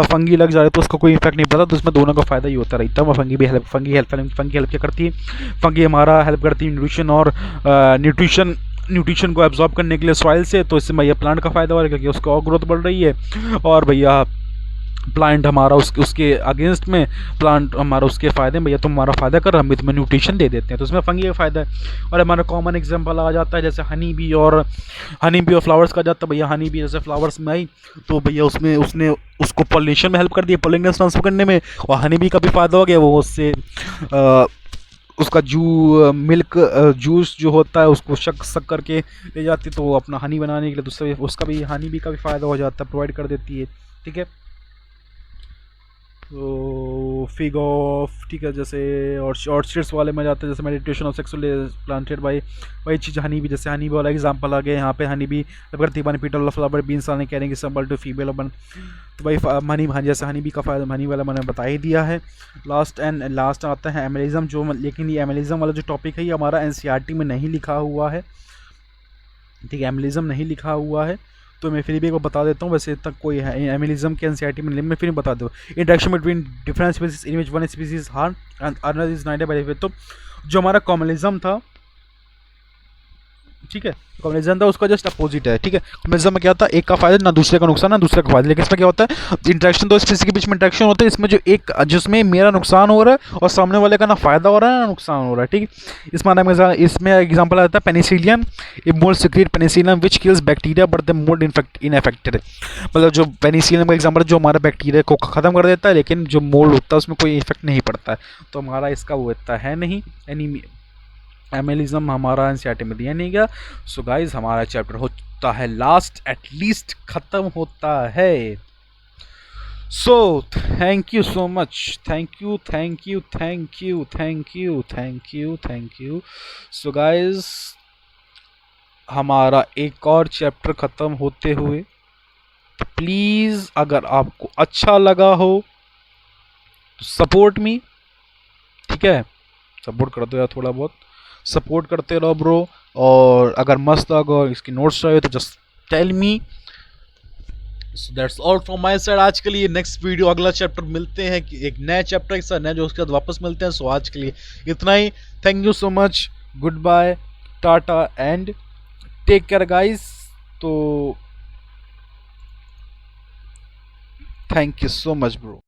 फंगी लग जा रहे तो उसका कोई इफेक्ट नहीं पड़ता, तो इसमें दोनों का फायदा ही होता रहता है। फंगी हेल्प क्या करती है, फंगी हमारा हेल्प करती है न्यूट्रिशन और न्यूट्रिशन को एब्जॉर्ब करने के लिए सॉइल से, तो इससे भैया प्लांट का फायदा हो रहा है, क्योंकि उसका और ग्रोथ बढ़ रही है, और भैया प्लांट हमारा उसके अगेंस्ट में, प्लांट हमारा उसके फ़ायदे में, भैया तुम हमारा फ़ायदा कर, हम तुम्हें न्यूट्रिशन दे देते हैं, तो उसमें फंगी का फ़ायदा है। और हमारा कॉमन एग्जांपल आ जाता है, जैसे हनी बी और फ्लावर्स का जाता है। भैया हनी बी जैसे फ्लावर्स में आई, तो भैया उसने उसको पॉलिनेशन में हेल्प कर दिया, पोलिनेशन ट्रांसफर करने में, और हनी बी का भी फ़ायदा हो गया, वो उससे उसका मिल्क जूस जो होता है उसको शक करके ले जाती, तो वो अपना हनी बनाने के लिए दूसरा उसका भी हनी बी का भी फ़ायदा हो जाता है, प्रोवाइड कर देती है, ठीक है। तो फिग ऑफ, ठीक है, जैसे और ऑर्चिड्स वाले में जाते हैं, जैसे meditation of sexual planted by, वही चीज़ हनी भी, जैसे हनी भी वाला एग्जांपल आ गया यहाँ पे। हनी भी करती बन पीटल फ्लावर बीन्स आने कैरिंग सिंबल टू फीमेल बन, तो भाई हनी जैसे हनी भी का फायदा, हनी वाला मैंने बता ही दिया है। लास्ट आता है एमिलिज्म, जो लेकिन ये एमिलिज्म वाला जो टॉपिक है ये हमारा एनसीईआरटी में नहीं लिखा हुआ है, ठीक है, एमिलिज्म नहीं लिखा हुआ है, तो मैं फिर भी को बता देता हूँ। वैसे तक कोई है एमिलिज्म के एनसीईआरटी में, मैं फिर बता दूँ। Interaction between different species in which one species harm and another is night by. तो जो हमारा कॉम्युनिज्म था, ठीक है, कम्युनिज्म था उसका जस्ट अपोजिट है, ठीक है। कम्युनिज्म में क्या था, एक का फायदा ना दूसरे का नुकसान, ना दूसरे का फायदा। लेकिन इसमें क्या होता है, इंटरेक्शन दो स्पीसीज के बीच में इंटरेक्शन होता है, इसमें जिसमें मेरा नुकसान हो रहा है और सामने वाले का ना फायदा हो रहा है ना नुकसान हो रहा है, ठीक है। इसमें एग्जांपल आता है Penicillium, A more secret Penicillium which kills bacteria but the more infected. मतलब जो पेनिसिलियम का एग्जांपल जो हमारा बैक्टीरिया को खत्म कर देता है, लेकिन जो मोल्ड होता है उसमें कोई इफेक्ट नहीं पड़ता है, तो हमारा इसका वो इतना है नहीं। एमिलिज्म हमारा एनसीईआरटी में दिया नहीं गया। सो गाइज हमारा चैप्टर होता है लास्ट, एटलीस्ट खत्म होता है। So thank you so much, thank you thank you thank you thank you thank you thank you. So guys, हमारा एक और चैप्टर ख़त्म होते हुए, प्लीज़ अगर आपको अच्छा लगा हो तो सपोर्ट मी, ठीक है, सपोर्ट कर दो यार, थोड़ा बहुत सपोर्ट करते रहो ब्रो। और अगर मस्त लगा, इसकी नोट्स चाहिए तो just tell me. So that's all from my side आज के लिए। नेक्स्ट वीडियो अगला चैप्टर मिलते हैं कि एक नया चैप्टर के साथ नया, जो उसके बाद वापस मिलते हैं। सो आज के लिए इतना ही। Thank you so much, good bye, tata and take care guys. तो thank you so much bro.